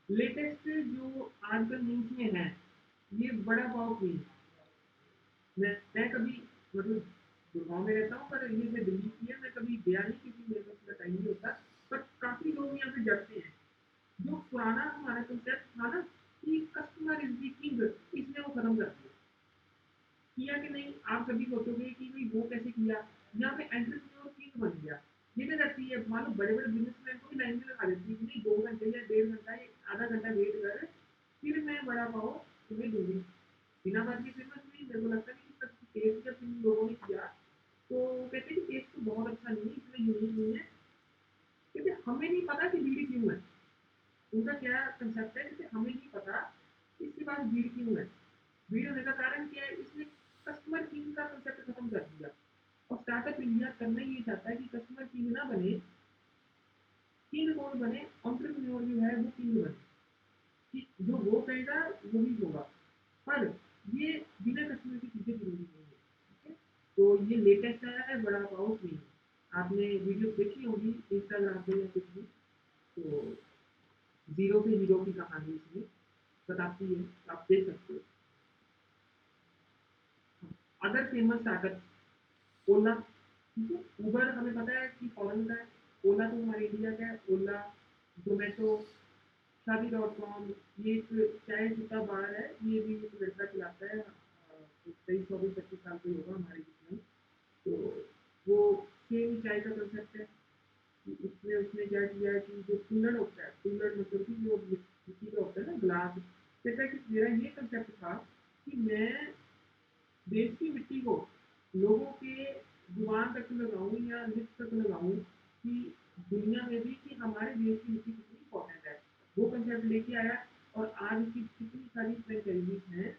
लेटेस्ट जो आजकल न्यूज में है, ये बड़ा पाव क्वीन। मैं कभी, मतलब गुड़गांव में रहता हूँ, पर ये मैं दिल्ली की है, मैं कभी गया नहीं क्योंकि मेरे पास इतना टाइम नहीं होता। पर काफ़ी लोग यहाँ पे डरते हैं। जो पुराना हमारा कंसेप्ट था ना कि कस्टमर इज द किंग, इसने वो खत्म कर दिया। किया कि नहीं, आप कभी सोचोगे कि भाई वो कैसे किया। यहाँ पे एंटरप्रेन्योर किंग बन गया। ये क्या करती है, मान लो बड़े बड़े बिजनेसमैन को भी लाइन में लगा देती है कि नहीं 2 घंटे या 1.5 घंटा या आधा घंटा वेट कर, फिर मैं बड़ा पाओ तुम्हें दूंगी। बिना बात की फेमस हुई। मेरे को लगता है कि सब टेस्ट जब इन लोगों ने किया, तो कहते हैं कि टेस्ट तो बहुत अच्छा नहीं है, इतना यूनिक नहीं है, क्योंकि हमें नहीं पता कि भीड़ क्यों है। उनका क्या कंसेप्ट है, जैसे हमें नहीं पता इसके पास भीड़ क्यों है। भीड़ होने का कारण क्या है, इसने कस्टमर किंग का कंसेप्ट खत्म कर दिया। और स्टार्टअप इंडिया करना ये चाहता है कि कस्टमर किंग ना बने, किंग कौन बने, एंटरप्रेन्योर जो है वो किंग बने, कि जो वो कहेगा वही होगा। पर ये बिना कस्टमर की चीज़ें जरूरी नहीं है, ठीक है। तो ये लेटेस्ट आया है बड़ा पाओ क्वीन। आपने वीडियो देखी होगी इंस्टाग्राम पे या कुछ भी। तो जीरो से हीरो की कहानी इसमें बताती है, आप देख सकते हो। अदर फेमस स्टार्टअप, ओला, ठीक है। उबर हमें पता है कि फॉरेन का है। ओला तो हमारे इंडिया का है। ओला, जोमेटो, शादी डॉट कॉम, ये एक चाय सुट्टा बार है। ये भी एक लड़का चलाता है, 23-24-25 साल का होगा हमारे बीच में। तो वो सेम चाय का कंसेप्ट है कि उसमें उसने क्या किया है कि जो कुल्हड़ होता है, कुल्हड़ मतलब कि जो मिट्टी का होता है ना ग्लास, कहता है कि मेरा ये कंसेप्ट था कि मैं देश की मिट्टी को लोगों के जुबान तक लगाऊं या लिप्स तक लगाऊं, कि दुनिया में भी कि हमारे देश की मिट्टी कितनी इंपॉर्टेंट है, वो कंसेप्ट लेके आया। और आज की कितनी सारी फ्रेंचाइजीज हैं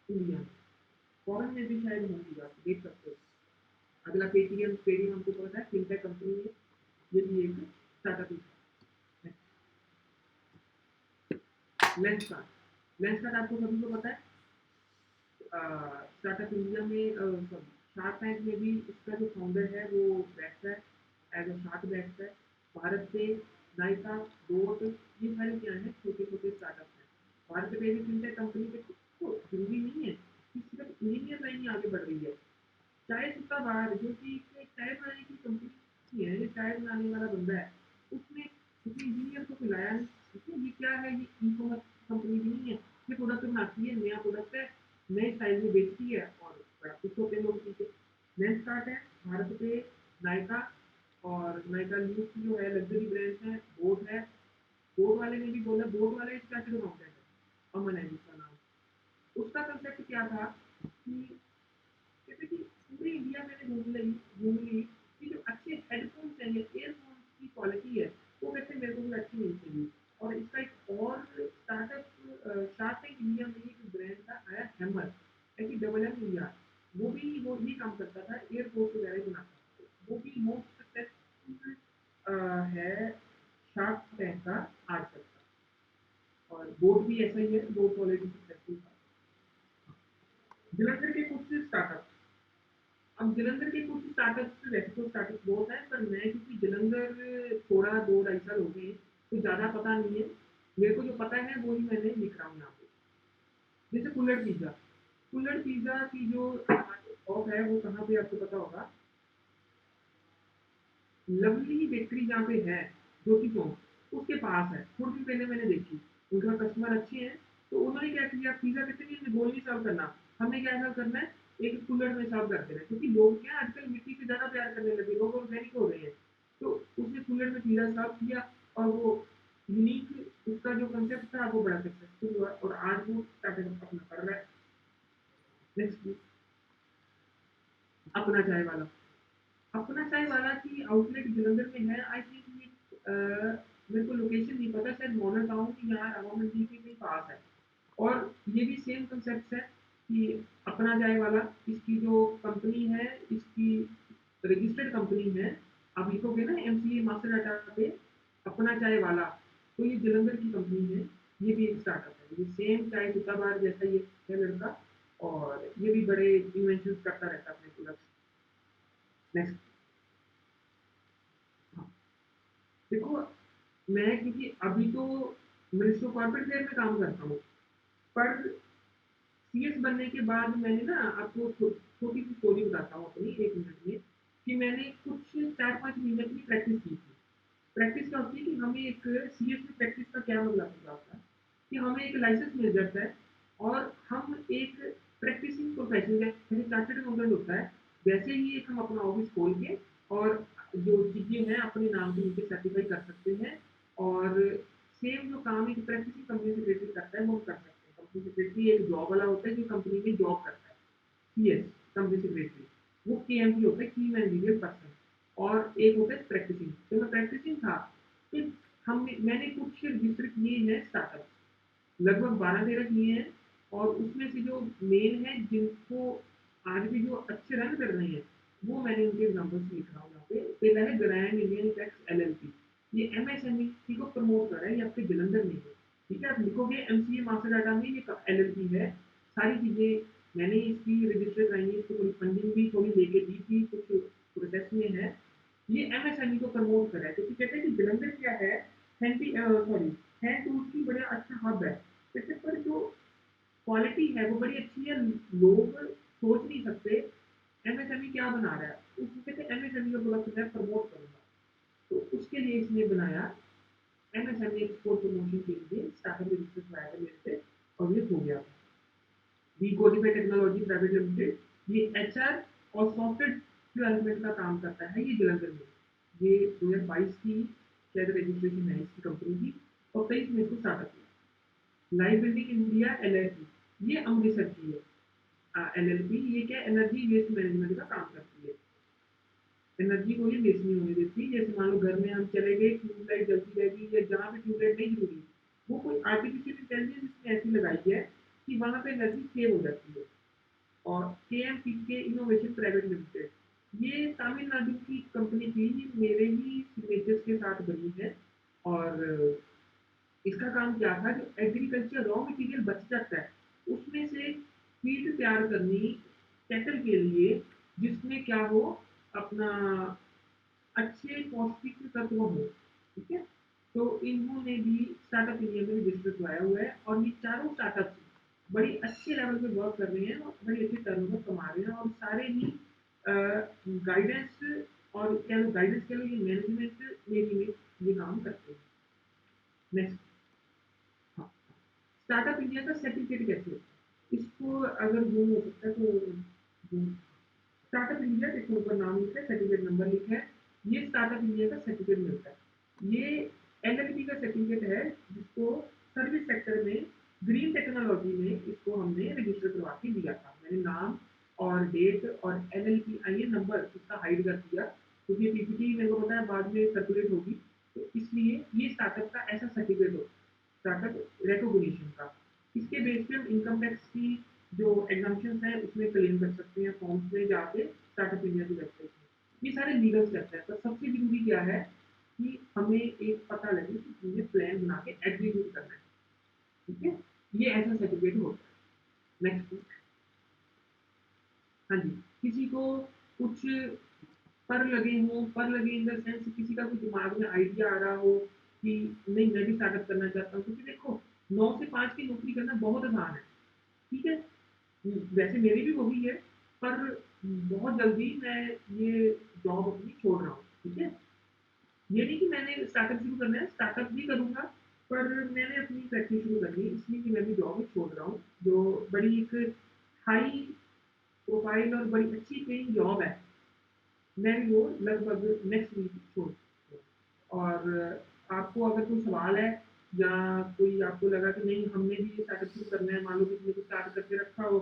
इंडिया में, फॉरेन में भी शायद होंगी, आप देख सकते हो। अगला पेटीएम, पेटीएम हमको पता है फिनटेक कंपनी है, ये भी एक स्टार्टअप ही है। लेंसकार्ट, लेंसकार्ट आपको सभी को पता है, स्टार्टअप इंडिया में शार्क टैंक में भी इसका जो फाउंडर है वो बैठता है, एज अ शार्क बैठता है। भारत पे नाइका, बोट, ये सारे क्या है, छोटे छोटे स्टार्टअप हैं। भारत पे भी फिनटेक कंपनी के तो जरूरी नहीं है कि सिर्फ इंजीनियर लाइन ही आगे बढ़ रही है। चाय सुट्टा बाहर जो कि एक चाय बनाने की कंपनी है, ये चाय बनाने वाला बंदा है, उसने किसी इंजीनियर को बुलाया नहीं। ठीक है, ये क्या है, ये ई कॉमर्स कंपनी भी नहीं है, ये प्रोडक्ट बनाती है, नया प्रोडक्ट है, नए स्टाइल में बेचती है और बड़ा खुश होते हैं लोग पीछे। लेंस कार्ट है भारत पे, नायका, और नायका न्यूज की जो है लग्जरी ब्रांड्स है, बोट है। बोट वाले ने भी बोला, बोट वाले चार्टर्ड अकाउंटेंट है, अमन है जिसका नाम। उसका कंसेप्ट क्या था कि कहते कि पूरे इंडिया मैंने घूम ली कि जो अच्छे हेडफोन्स हैं या ईयरफोन्स की क्वालिटी है, वो कहते मेरे को भी अच्छी नहीं चाहिए। और इसका एक और स्टार्टअप शार्क टैंक इंडिया में एक ब्रांड का आया, हैमर, ऐसी डबल एम इंडिया, वो भी काम करता था, एयरपोर्ट वगैरह बनाता था, वो भी मोस्ट सक्सेसफुल है शार्क टैंक का आज तक का। और बोट भी ऐसा ही है, बोट ऑलरेडी सक्सेसफुल था। जलंधर के कुछ स्टार्टअप, अब जलंधर के कुछ स्टार्टअप्स, वैसे तो स्टार्टअप बहुत है, पर मैं क्योंकि जलंधर थोड़ा 2 ढाई साल हो गए, तो ज़्यादा पता नहीं है। मेरे को जो पता है वो ही मैंने लिख रहा हूँ यहाँ पे। जैसे कुल्लड़ पिज़्ज़ा, कुल्लड़ पिज़्ज़ा की जो शॉप है वो कहाँ पे आपको पता होगा, लवली बेकरी जहाँ पे है, ज्योति चौक उसके पास है। थोड़ी दिन पहले मैंने देखी, उनका कस्टमर अच्छे हैं, तो उन्होंने क्या किया, पिज़्ज़ा कहते हैं हमें गोल नहीं सर्व करना, हमने क्या सर्व करना है, एक कुल्हड़ में सर्व कर देना है। क्योंकि लोग क्या आजकल मिट्टी से ज़्यादा प्यार करने लगे, लोग ऑर्गेनिक हो रहे हैं। तो उसने कुल्हड़ में पिज़्ज़ा सर्व किया, और वो यूनिक उसका जो कंसेप्ट था वो बड़ा सक्सेसफुल हुआ, और आज वो स्टार्टअप अपना कर रहा है। नेक्स्ट, अपना चाय वाला। अपना चाय वाला की आउटलेट जलंधर में है, आई थिंक ये मेरे को लोकेशन नहीं पता, शायद मॉडल टाउन की यहाँ रामा मंडी के कहीं पास है। और ये भी सेम कंसेप्ट है कि अपना चाय वाला, इसकी जो कंपनी है, इसकी रजिस्टर्ड कंपनी है। आप लिखोगे ना एमसीए मास्टर डाटा पे अपना चाय वाला, तो ये जलंधर की कंपनी है। ये भी एक स्टार्टअप है, ये सेम चाय सुता बार जैसा ये है लड़का, और ये भी बड़े इन्वेंशन करता रहता है अपने प्रोडक्ट। नेक्स्ट, देखो मैं क्योंकि अभी तो मिनिस्ट्री कॉर्पोरेट फेयर में काम करता हूँ, पर सीएस बनने के बाद मैंने ना आपको छोटी सी स्टोरी बताता हूँ अपनी, 1 मिनट में, कि मैंने कुछ 4-5 महीने की प्रैक्टिस की थी। प्रैक्टिस क्या होती है कि हमें एक सीएस में प्रैक्टिस का क्या मतलब होता है कि हमें एक लाइसेंस मिल जाता है, और हम एक प्रैक्टिसिंग प्रोफेशनल जैसे चार्टर्ड अकाउंटेंट होता है, वैसे ही एक हम अपना ऑफिस खोल के और जो चीज़ें हैं अपने नाम के नीचे सर्टिफाई कर सकते हैं। और सेम जो काम एक प्रैक्टिसिंग कंपनी सेक्रेटरी करता है वो हम कर सकते हैं। कंपनी सेक्रेटरी एक जॉब वाला होता है जो कंपनी में जॉब करता है, सीएस कंपनी सेक्रेटरी, वो केएमपी होता है, की मैनेजरियल पर्सन। और एक होता है प्रैक्टिसिंग, तो मैं प्रैक्टिसिंग था, तो मैंने कुछ रजिस्टर किए हैं स्टार्टअप, लगभग 12-13 किए हैं। और उसमें से जो मेन है जिनको आज भी जो अच्छे रन कर रहे हैं, वो मैंने उनके एग्जाम्पल्स लिख रहा हूँ यहाँ पे। पहला है ग्रैंड इंडियन टैक्स एलएलपी, ये एमएसएमई को प्रमोट कर रहा है, ये आपके जलंधर में है। ठीक है, आप लिखोगे एमसीए मास्टर डाटा में ये एलएलपी है, सारी चीज़ें मैंने इसकी रजिस्टर कराई है, इसको थोड़ी फंडिंग भी थोड़ी लेके दी थी, कुछ प्रोसेस में है। ये एमएसएमई को प्रमोट कर रहा है, क्योंकि कहते हैं कि जलंधर क्या है, सॉरी, हैंड टूल्स की बड़ा अच्छा हब है। जैसे पर जो क्वालिटी है वो बड़ी अच्छी है, लोग सोच नहीं सकते एमएसएमई क्या बना रहा है, उसको कहते हैं एमएसएमई का प्रोडक्ट मैं प्रमोट करूंगा। तो उसके लिए इसने बनाया एमएसएमई एक्सपोर्ट प्रमोशन के लिए स्टार्टअप रजिस्टर कराया था मेरे से, और ये हो गया। We codify technology private limited, ये एचआर और सॉफ्टवेयर डेवलपमेंट का काम करता है, ये जलंधर में। ये 2022 की शायद रजिस्ट्रेशन है इसकी कंपनी की, और 23 में इसको स्टार्टअप किया। लाइफ बिल्डिंग इंडिया एलएलपी, ये अमृतसर की है। एलएलपी ये क्या एनर्जी वेस्ट मैनेजमेंट का काम करती है। एनर्जी को ये वेस्ट नहीं होने देती। जैसे मान लो घर में हम चले गए, ट्यूबलाइट जलती रहेगी या जहाँ पे ट्यूबलाइट नहीं जरूरी, वो कोई आर्टिफिशियल इंटेलिजेंस इसमें ऐसी लगाई है कि वहाँ पे एनर्जी सेव हो जाती है। और के इनोवेशन प्राइवेट लिमिटेड, ये तमिलनाडु की कंपनी थी, ये मेरे ही सिग्नेचर्स के साथ बनी है। और इसका काम क्या था, जो एग्रीकल्चर रॉ मटेरियल बच जाता है उसमें से फीड तैयार करनी कैटल के लिए, जिसमें क्या हो, अपना अच्छे पौष्टिक तत्व हो। ठीक है, तो इन्होंने भी स्टार्टअप इंडिया में रजिस्टर करवाया हुआ है, और ये चारों स्टार्टअप बड़ी अच्छे लेवल पे वर्क कर रहे हैं और बड़ी अच्छे टर्नओवर कमा रहे हैं, और सारे ही गाइडेंस, और क्या गाइडेंस के लिए मैनेजमेंट मेरी में ये काम करते हैं। नेक्स्ट, हाँ, स्टार्टअप इंडिया का सर्टिफिकेट कैसे होता है? इसको अगर जूम हो सकता है तो स्टार्टअप इंडिया, देखो ऊपर नाम लिखा है, सर्टिफिकेट नंबर लिखा है, ये स्टार्टअप इंडिया का सर्टिफिकेट मिलता है। ये एलएलपी का सर्टिफिकेट है, जिसको सर्विस सेक्टर में ग्रीन टेक्नोलॉजी में इसको हमने रजिस्टर करवा के दिया था। मैंने नाम और डेट और एलएलपी आई नंबर इसका हाइड कर दिया, क्योंकि ये पीपीटी मेरे को पता है बाद में सर्कुलेट होगी, तो इसलिए ये स्टार्टअप का ऐसा सर्टिफिकेट हो, स्टार्टअप रिकॉग्निशन का। इसके बेस पे हम इनकम टैक्स की जो एग्जाम्पशन है उसमें क्लेम कर सकते हैं, फॉर्म्स में जाके स्टार्टअप इंडिया की वेबसाइट में। ये सारे लीगल स्टेप्स हैं, पर सबसे जरूरी क्या है कि हमें एक पता लगे कि हमने प्लान बना के एग्जीक्यूट करना है। ठीक है, ये ऐसा सर्टिफिकेट होता है। नेक्स्ट, हाँ जी, किसी को कुछ पर लगे हों, पर लगे इन द सेंस किसी का कोई दिमाग में आइडिया आ रहा हो कि नहीं मैं भी स्टार्टअप करना चाहता हूँ, क्योंकि देखो 9 से 5 की नौकरी करना बहुत आसान है। ठीक है, वैसे मेरी भी वही है, पर बहुत जल्दी मैं ये जॉब अपनी छोड़ रहा हूँ। ठीक है, ये नहीं कि मैंने स्टार्टअप शुरू करना है, स्टार्टअप भी करूंगा, पर मैंने अपनी प्रैक्टिस शुरू करनी है, इसलिए कि मैं भी जॉब छोड़ रहा हूँ, जो बड़ी एक हाई प्रोफाइल और बड़ी अच्छी पेइंग जॉब है। मैं भी वो लगभग नेक्स्ट वीक छोड़, और आपको अगर कोई सवाल है या कोई आपको लगा कि नहीं हमने भी ये स्टार्टअप शुरू करना है, मान लो किसी ने कुछ स्टार्ट करके रखा हो,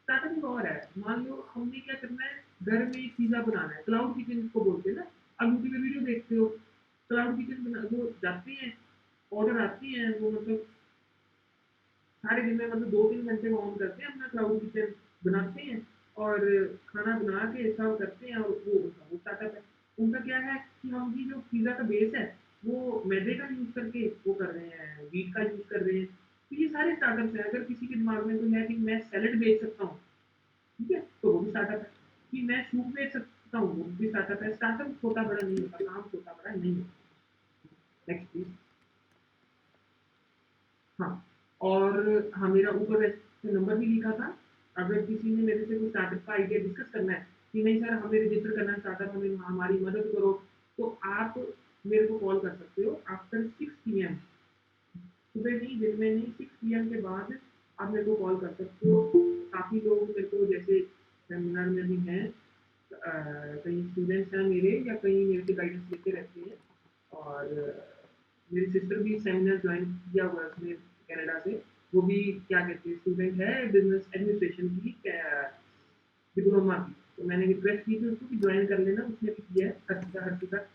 स्टार्टअप एक और है, मान लो हमने क्या करना है, घर में एक पिज्जा बनाना है, क्लाउड किचन इसको बोलते हैं ना। अब यूट्यूब पे वीडियो देखते हो, क्लाउड किचन बना, वो जाते हैं, ऑर्डर आते हैं, वो मतलब सारे दिन में मतलब 2-3 घंटे वो ऑन करते हैं अपना क्लाउड किचन, बनाते हैं और खाना बना के सर्व करते हैं, और वो स्टार्टअप है। उनका क्या है कि हम की जो पिज़्ज़ा का बेस है वो मैदे का यूज़ करके वो कर रहे हैं, व्हीट का यूज़ कर रहे हैं। तो ये सारे स्टार्टअप्स हैं। अगर किसी के दिमाग में कोई है कि मैं सैलेड बेच सकता हूँ, ठीक है, तो वो भी स्टार्टअप है। कि मैं सूप बेच सकता हूँ, वो भी स्टार्टअप है। स्टार्टअप छोटा बड़ा नहीं होता, काम छोटा बड़ा नहीं होता। Next please. हाँ, और हाँ, मेरा ऊपर वैसे नंबर भी लिखा था, अगर किसी ने मेरे से कोई स्टार्टअप का आइडिया डिस्कस करना है कि नहीं सर हमें रजिस्टर करना है स्टार्टअप, हमें हमारी मदद करो, तो आप मेरे को कॉल कर सकते हो आफ्टर 6 PM, सुबह नहीं, दिन में नहीं, 6 PM के बाद आप मेरे को कॉल कर सकते हो। काफ़ी लोग मेरे को जैसे सेमिनार में भी हैं, कई स्टूडेंट्स हैं मेरे, या कई मेरे से गाइडेंस लेते रहते हैं, और मेरी सिस्टर भी सेमिनार ज्वाइन किया हुआ है उसने, कनाडा से। वो भी क्या कहते हैं, स्टूडेंट है बिजनेस एडमिनिस्ट्रेशन की डिप्लोमा की, तो मैंने रिक्वेस्ट की थी उसको कि ज्वाइन कर लेना, उसने भी किया है, हर्षिता।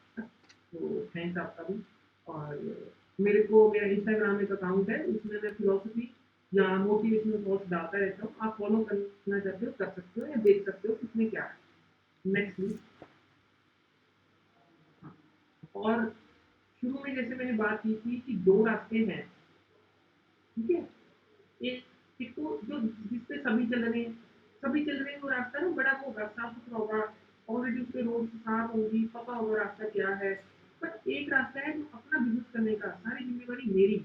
तो थैंक्स आपका भी। और मेरे को मेरा इंस्टाग्राम एक अकाउंट है, उसमें मैं फिलोसफी या मोटिवेशनल कोर्स डालता रहता हूँ, आप फॉलो करना चाहते हो कर सकते हो, या देख सकते हो उसमें क्या है। Next please. हाँ, और शुरू में जैसे मैंने बात की थी कि दो रास्ते हैं। ठीक है, एक एक तो जो जिसपे सभी चल रहे हैं, वो रास्ता ना बड़ा वो होगा, साफ सुथरा होगा, ऑलरेडी उसके रोड साफ होगी, पता होगा रास्ता क्या है। बट एक रास्ता है जो अपना बिजनेस करने का, सारी जिम्मेवारी मेरी।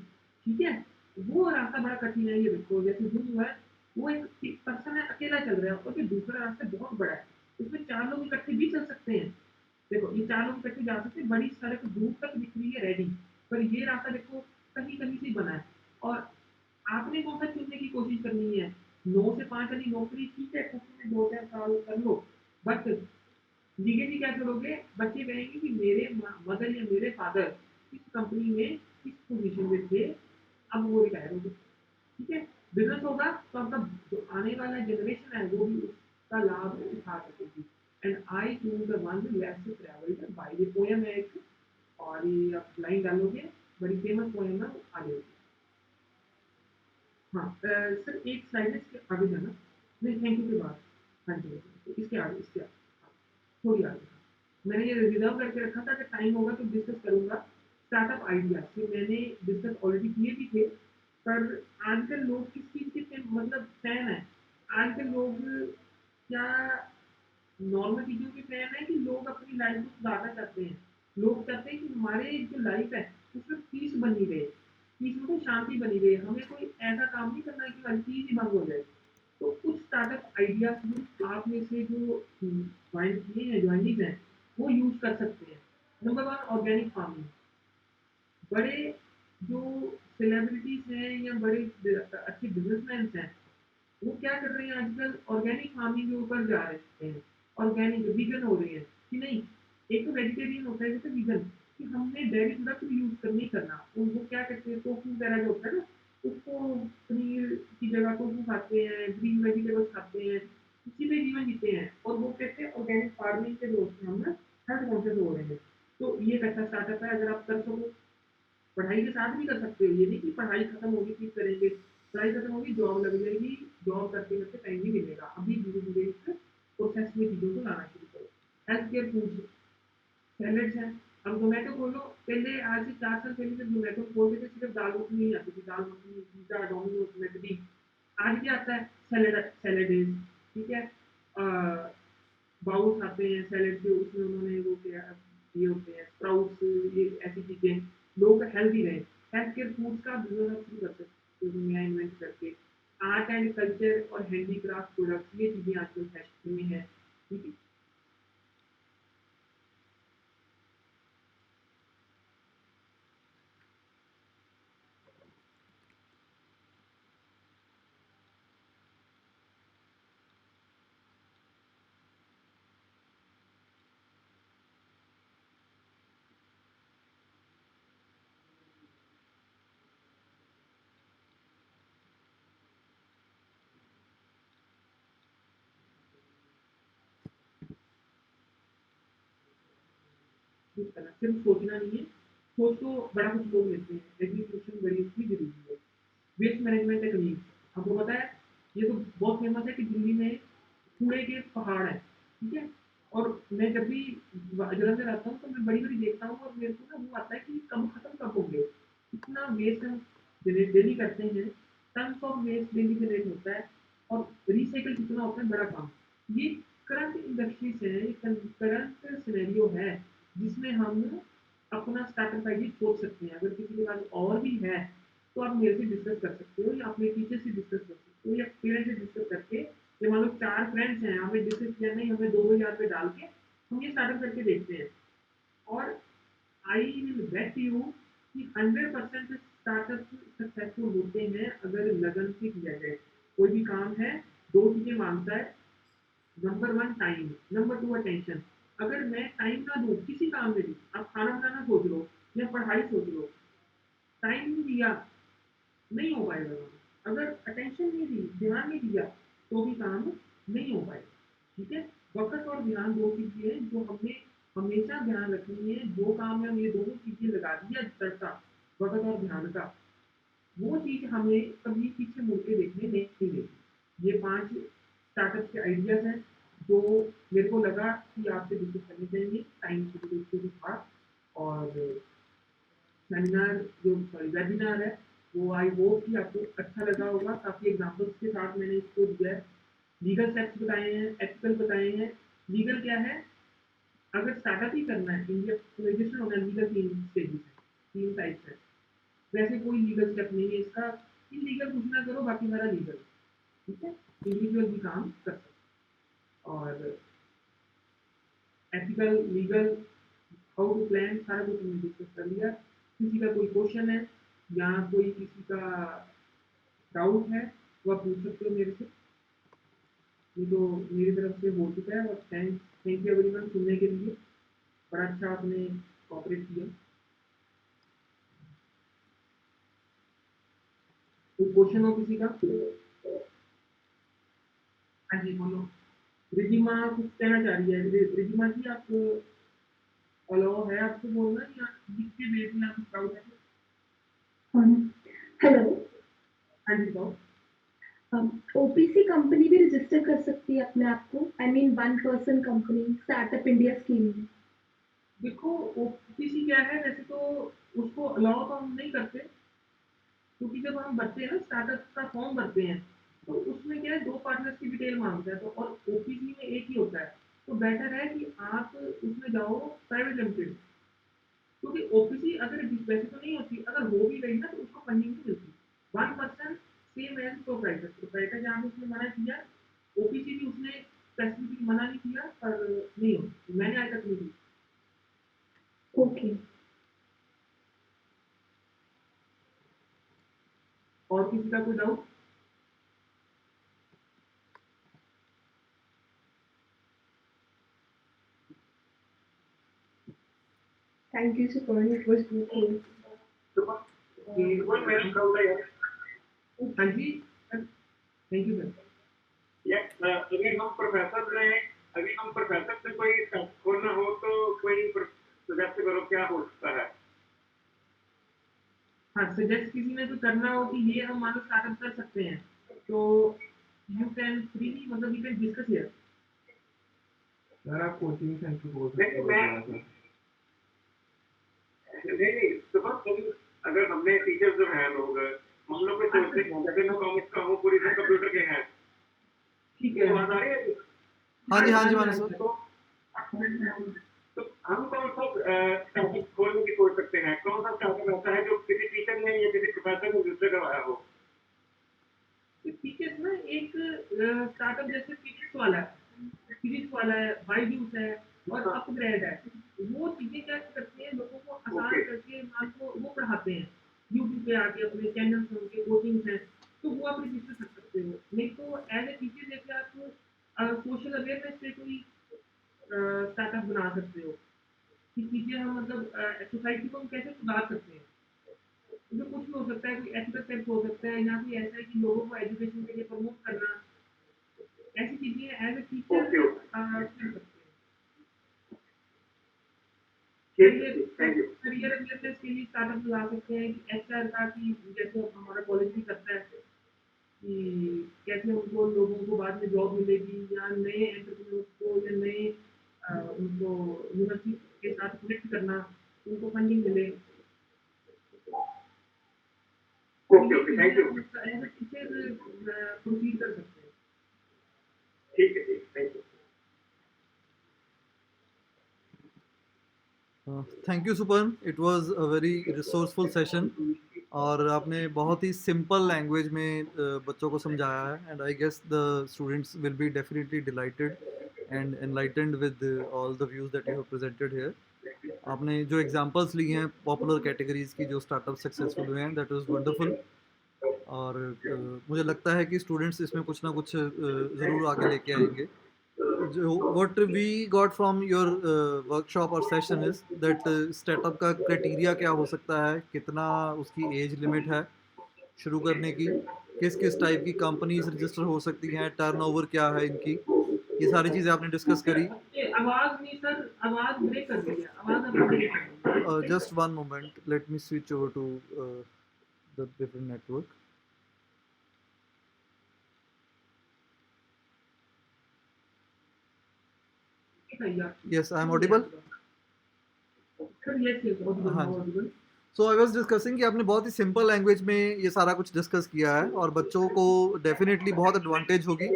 ठीक है, वो रास्ता बड़ा कठिन है। ये देखो जैसे जो है, वो एक पर्सन है अकेला चल रहा है, और फिर दूसरा रास्ता बहुत बड़ा है, उसमें 4 लोग इकट्ठे भी चल सकते हैं। देखो ये 4 लोग इकट्ठे जा सकते हैं, बड़ी सड़क दूर तक दिख रही है रेडी, पर ये रास्ता देखो कहीं कहीं से बना है, और आपने कौन सा चुनने की कोशिश करनी है। 9 से 5 वाली नौकरी ठीक है, कुछ में 2-4 साल कर लो, बट लीगली क्या करोगे, बच्चे कहेंगे कि मेरे मदर या मेरे फादर इस कंपनी में इस पोजीशन में थे, अब वो रिटायर हो गए। ठीक है, बिजनेस होगा तो आपका जो आने वाला जनरेशन है वो भी उसका लाभ उठा सकेगी। And I choose the one less travelled by. ये पोएम है एक, और ये आप लाइन डालोगे, बड़ी फेमस पोएम है, आ जाएगी। हाँ सर एक स्लाइड है, इसके आगे जाना। नहीं, थैंक यू के बाद। हाँ जी, इसके आगे, इसके आगे, हाँ, थोड़ी आगे। मैंने ये रिजर्व करके रखा था कि टाइम होगा तो डिस्कस करूंगा स्टार्टअप आइडिया, कि मैंने डिस्कस ऑलरेडी किए भी थे। पर आजकल लोग किस चीज़ के मतलब फैन है, आजकल लोग क्या नॉर्मल चीज़ों के फैन है, कि लोग अपनी लाइफ को सुधारना चाहते हैं। लोग चाहते हैं कि हमारे जो लाइफ है उसमें पीस बनी रहे, पीस में शांति बनी रहे, हमें कोई ऐसा काम नहीं करना है कि हर चीज़ ही बंद हो जाए। तो कुछ स्टार्टअप आइडियाज में आप में से जो ज्वाइन किए हैं, ज्वाइनिंग हैं, वो यूज कर सकते हैं। Number one, organic farming. बड़े जो सेलिब्रिटीज हैं या बड़े अच्छे बिजनेसमैन हैं, वो क्या कर रहे हैं आजकल, ऑर्गेनिक फार्मिंग के ऊपर जा रहे हैं, ऑर्गेनिक वीगन हो रहे हैं कि नहीं। एक तो वेजिटेरियन होता है, जैसे वीगन, कि हमने डेयरी प्रोडक्ट यूज कर नहीं करना। उनको क्या कहते हैं, टोफू वगैरह जो होता है ना, उसको पनीर की जगह टोफू खाते हैं, ग्रीन वेजिटेबल्स खाते हैं, उसी पे जीवन जीते हैं, और वो कहते हैं ऑर्गेनिक फार्मिंग के रूप में हम ना हेल्थ कॉन्शियस हो रहे हैं। तो ये एक अच्छा स्टार्टअप है, अगर आप कर सको। पढ़ाई के साथ भी कर सकते हो, ये नहीं कि पढ़ाई खत्म होगी फिर करेंगे। पढ़ाई खत्म होगी, जॉब लग जाएगी, जॉब करते करते टाइम भी मिलेगा। अभी धीरे धीरे इस प्रोसेस में चीज़ों को लाना शुरू करो। हेल्थ केयर फूड सैलेड्स हैं। अब जोमेटो खोलो, पहले आज से 4 साल पहले जब जोमेटो खोलते थे, सिर्फ दाल मखनी नहीं आती थी, दाल मखनी, पिज्जा, डोमिनोज, मैकडी। आज क्या आता है, सैलेड, सैलेड, ठीक है, बाउल्स आते हैं सैलेड के, उसमें उन्होंने वो क्या ये होते हैं स्प्राउट्स, ये ऐसी चीज़ें। लोग हेल्दी रहे, हेल्थ केयर फूड्स का बिजनेस आप शुरू कर सकते हो दुनिया इन्वेंट करके। आर्ट एंड कल्चर और हैंडीक्राफ्ट प्रोडक्ट्स, ये चीज़ें आजकल फैशन में है, ठीक है। इस तरह सिर्फ सोचना नहीं है, सोच तो बड़ा कुछ लोग लेते हैं, एग्जीक्यूशन बड़ी उसकी जरूरी है। वेस्ट मैनेजमेंट टेक्निक आपको पता है, ये तो बहुत फेमस है कि दिल्ली में कूड़े के पहाड़ है, ठीक है। और मैं जब भी जलंधर आता हूँ तो मैं बड़ी बड़ी देखता हूँ, और मेरे को ना वो आता है कि कब खत्म कब होंगे। इतना वेस्ट हम डेली करते हैं, tons of waste daily generate होता है, और रिसाइकल कितना होता है, बड़ा काम। ये करंट इंडस्ट्री से करंट सिनेरियो है, जिसमें हम अपना स्टार्टअप आइडिया सोच सकते हैं। अगर किसी के पास और भी है तो आप मेरे से डिस्कस कर सकते हो, या अपने टीचर से डिस्कस कर सकते हो, या पेरेंट्स से डिस्कस करके। ये मान लो 4 फ्रेंड्स हैं, हमें डिस्कस किया नहीं, हमें 2-2 हज़ार रुपये डाल के हम ये स्टार्टअप करके देखते हैं। और आई विल बेट यू कि 100% स्टार्टअप सक्सेसफुल होते हैं अगर लगन से किया जाए। कोई भी काम है, दो चीजें मांगता है। Number one, time. Number two, attention. अगर मैं टाइम ना दूँ किसी काम में भी, आप खाना बनाना सोच लो या पढ़ाई सोच लो, टाइम नहीं दिया, नहीं हो पाएगा काम। अगर अटेंशन नहीं दी, ध्यान नहीं दिया, तो भी काम नहीं हो पाएगा, ठीक है। वक्त और ध्यान दो चीजें हैं जो हमने हमेशा ध्यान रखनी है। जो काम में हम ये दोनों चीजें लगा दिया तड़का, वक्त और ध्यान का, वो चीज हमें कभी पीछे मुड़ के देखने नहीं देगी। ये 5 स्टार्टअप के आइडियाज हैं जो मेरे को लगा कि आपसे डिस्कस करने चाहिए टाइम से था। और सेमिनार जो सॉरी वेबिनार है, वो आई होप कि आपको अच्छा लगा होगा। काफ़ी एग्जांपल्स के साथ मैंने इसको दिया है, लीगल स्टेप्स बताए हैं, एथिकल बताए हैं। लीगल क्या है, अगर स्टार्टअप ही करना है, इंडिया तो रजिस्टर होना है, लीगल 3 स्टेजेस है, 3 टाइप्स है। वैसे कोई लीगल स्टेप नहीं है इसका, इलीगल कुछ ना करो, बाकी मेरा लीगल, ठीक है। इंडिविजुअल भी काम कर सकते, और ethical, legal, how to plan, सारा कुछ हमने डिस्कस कर लिया। किसी का कोई क्वेश्चन है या कोई किसी का डाउट है, वो आप पूछ सकते हो मेरे से। ये तो मेरी तरफ से हो चुका है, और थैंक यू एवरीवन सुनने के लिए। बड़ा अच्छा आपने कॉपरेट किया। कोई क्वेश्चन हो किसी का? हाँ जी, बोलो। रिजिमा कुछ कहना चाह रही है, रिजिमा जी आप अलाउ है आपको बोलना या किसके बेस में आप स्काउट है? हेलो। हाँ जी बताओ। ओपीसी कंपनी भी रजिस्टर कर सकती है अपने आप को, I mean one person company startup India scheme में। देखो ओपीसी क्या है, वैसे तो उसको अलाउ तो हम नहीं करते, क्योंकि जब हम भरते हैं ना स्टार्टअप का फॉर्म भरते हैं, तो उसमें क्या है 2 पार्टनर्स की डिटेल माँगता है, तो और ओपीसी में एक ही होता है। तो बेटर है कि आप उसमें जाओ प्राइवेट लिमिटेड, क्योंकि ओपीसी अगर वैसे तो नहीं होती, अगर हो भी गई ना तो उसको फंडिंग नहीं मिलती। 1 person same as proprietor, proprietor जहाँ पे उसने मना किया, ओपीसी भी उसने स्पेसिफिकली मना नहीं किया, पर नहीं होती। मैंने आज तक नहीं की। ओके। और किसी का कोई doubt? Thank you Suparn, it was good. कोई मेरा डाउट है यार? हाँ जी, थैंक यू सर। अगर हम प्रोफेसर ने अभी हम प्रोफेसर से कोई खोलना हो तो कोई सजेस्ट करो क्या हो सकता है? हाँ, सजेस्ट किसी ने तो करना हो कि ये हम मानो स्टार्टअप कर सकते हैं, तो यू कैन फ्रीली मतलब यू कैन डिस्कस हियर। यार आप कोचिंग सेंटर बोल सकते हो मैं थोड़ा सा। नहीं तो बस अगर हमने टीचर्स जो हैं लोग, हम लोग को सोचते हैं जैसे मैं कॉमर्स का हूँ, पूरी सब कंप्यूटर के हैं, ठीक है आवाज आ रही है? हाँ जी मानस सर। तो हम कौन सा स्टार्टअप खोलने की सोच सकते हैं? कौन सा स्टार्टअप ऐसा है जो किसी टीचर ने या किसी प्रोफेसर ने रजिस्टर करवाया हो? टीचर्स ना एक स्टार्टअप जैसे फिजिक्स वाला है, बायजूस है और अपग्रेड है। वो चीजें क्या करते हैं, लोगों को आसान करके मान को वो पढ़ाते हैं। यूट्यूब पे आके अपने चैनल से उनके कोचिंग्स हैं, तो वो आप रजिस्टर कर सकते हो। नहीं तो एज ए टीचर जैसे आप सोशल अवेयरनेस पे कोई स्टार्टअप बना सकते हो कि चीजें हम मतलब सोसाइटी को हम कैसे सुधार सकते हैं। जो कुछ भी हो सकता है, कोई एथिकल स्टेप्स हो सकता है, या फिर ऐसा है कि लोगों को एजुकेशन के लिए प्रमोट करना, ऐसी चीजें एज ए टीचर कर सकते हैं। करियर अवेयरनेस के लिए स्टार्टअप लगा सकते हैं कि एचआर का, कि जैसे हमारा कॉलेज भी करता है कि कैसे उनको लोगों को बाद में जॉब मिलेगी, या नए एंटरप्रेन्योर्स को या नए उनको यूनिवर्सिटी के साथ कनेक्ट करना, उनको फंडिंग मिले। Okay thank you. As a teacher proceed कर सकते हैं। ठीक है, ठीक, thank you. Thank you Suparn, it was a very resourceful session और आपने बहुत ही सिंपल लैंग्वेज में बच्चों को समझाया है and I guess the students will be definitely delighted and enlightened with all the views that you have presented here. आपने जो एग्जांपल्स लिए हैं पॉपुलर कैटेगरीज की जो स्टार्टअप सक्सेसफुल हुए हैं, दैट वाज वंडरफुल। और मुझे लगता है कि स्टूडेंट्स इसमें कुछ ना कुछ ज़रूर आगे लेके आएंगे। जो what we got from your workshop और session is that स्टार्टअप का क्राइटेरिया क्या हो सकता है, कितना उसकी एज लिमिट है शुरू करने की, किस किस टाइप की कंपनीज रजिस्टर हो सकती हैं, टर्नओवर क्या है इनकी, ये सारी चीज़ें आपने डिस्कस करी। आवाज नहीं सर, आवाज ब्रेक कर रही है, आवाज आपकी ब्रेक कर रही है। Just one moment, let me switch over to the different network. Yes, I am audible. हाँ जी। सो आई वाज डिस्कसिंग कि आपने बहुत ही सिंपल लैंग्वेज में ये सारा कुछ डिस्कस किया है और बच्चों को डेफिनेटली बहुत एडवांटेज होगी।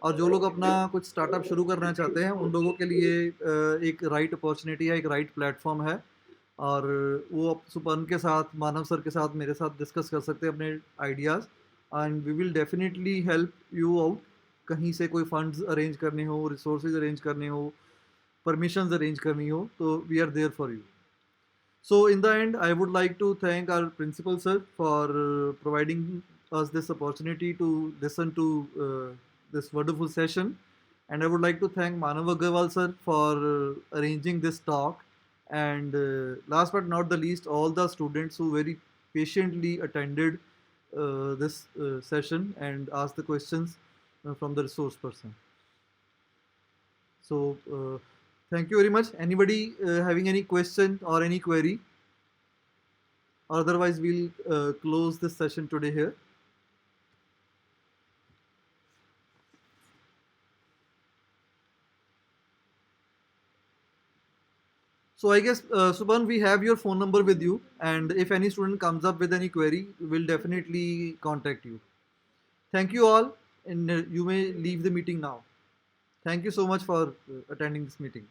और जो लोग अपना कुछ स्टार्टअप शुरू करना चाहते हैं उन लोगों के लिए एक राइट अपॉर्चुनिटी है, एक राइट प्लेटफॉर्म है। और वो सुपर्ण के साथ, मानव सर के साथ, मेरे साथ डिस्कस कर सकते हैं अपने ideas and we will definitely help you out. कहीं से कोई फंड्स अरेंज करने हो, रिसोर्सेज अरेंज करने हो, परमिशंस अरेंज करनी हो, तो we are there for you. So, in the end, I would like to thank our principal sir for providing us this opportunity to listen to this wonderful session. And I would like to thank Manav Agarwal sir for arranging this talk. And last but not the least, all the students who very patiently attended this session and asked the questions from the resource person. So thank you very much. Anybody having any question or any query? Otherwise we'll close this session today here. So I guess, Subhan, we have your phone number with you, and if any student comes up with any query, we'll definitely contact you. Thank you all, and you may leave the meeting now. Thank you so much for attending this meeting.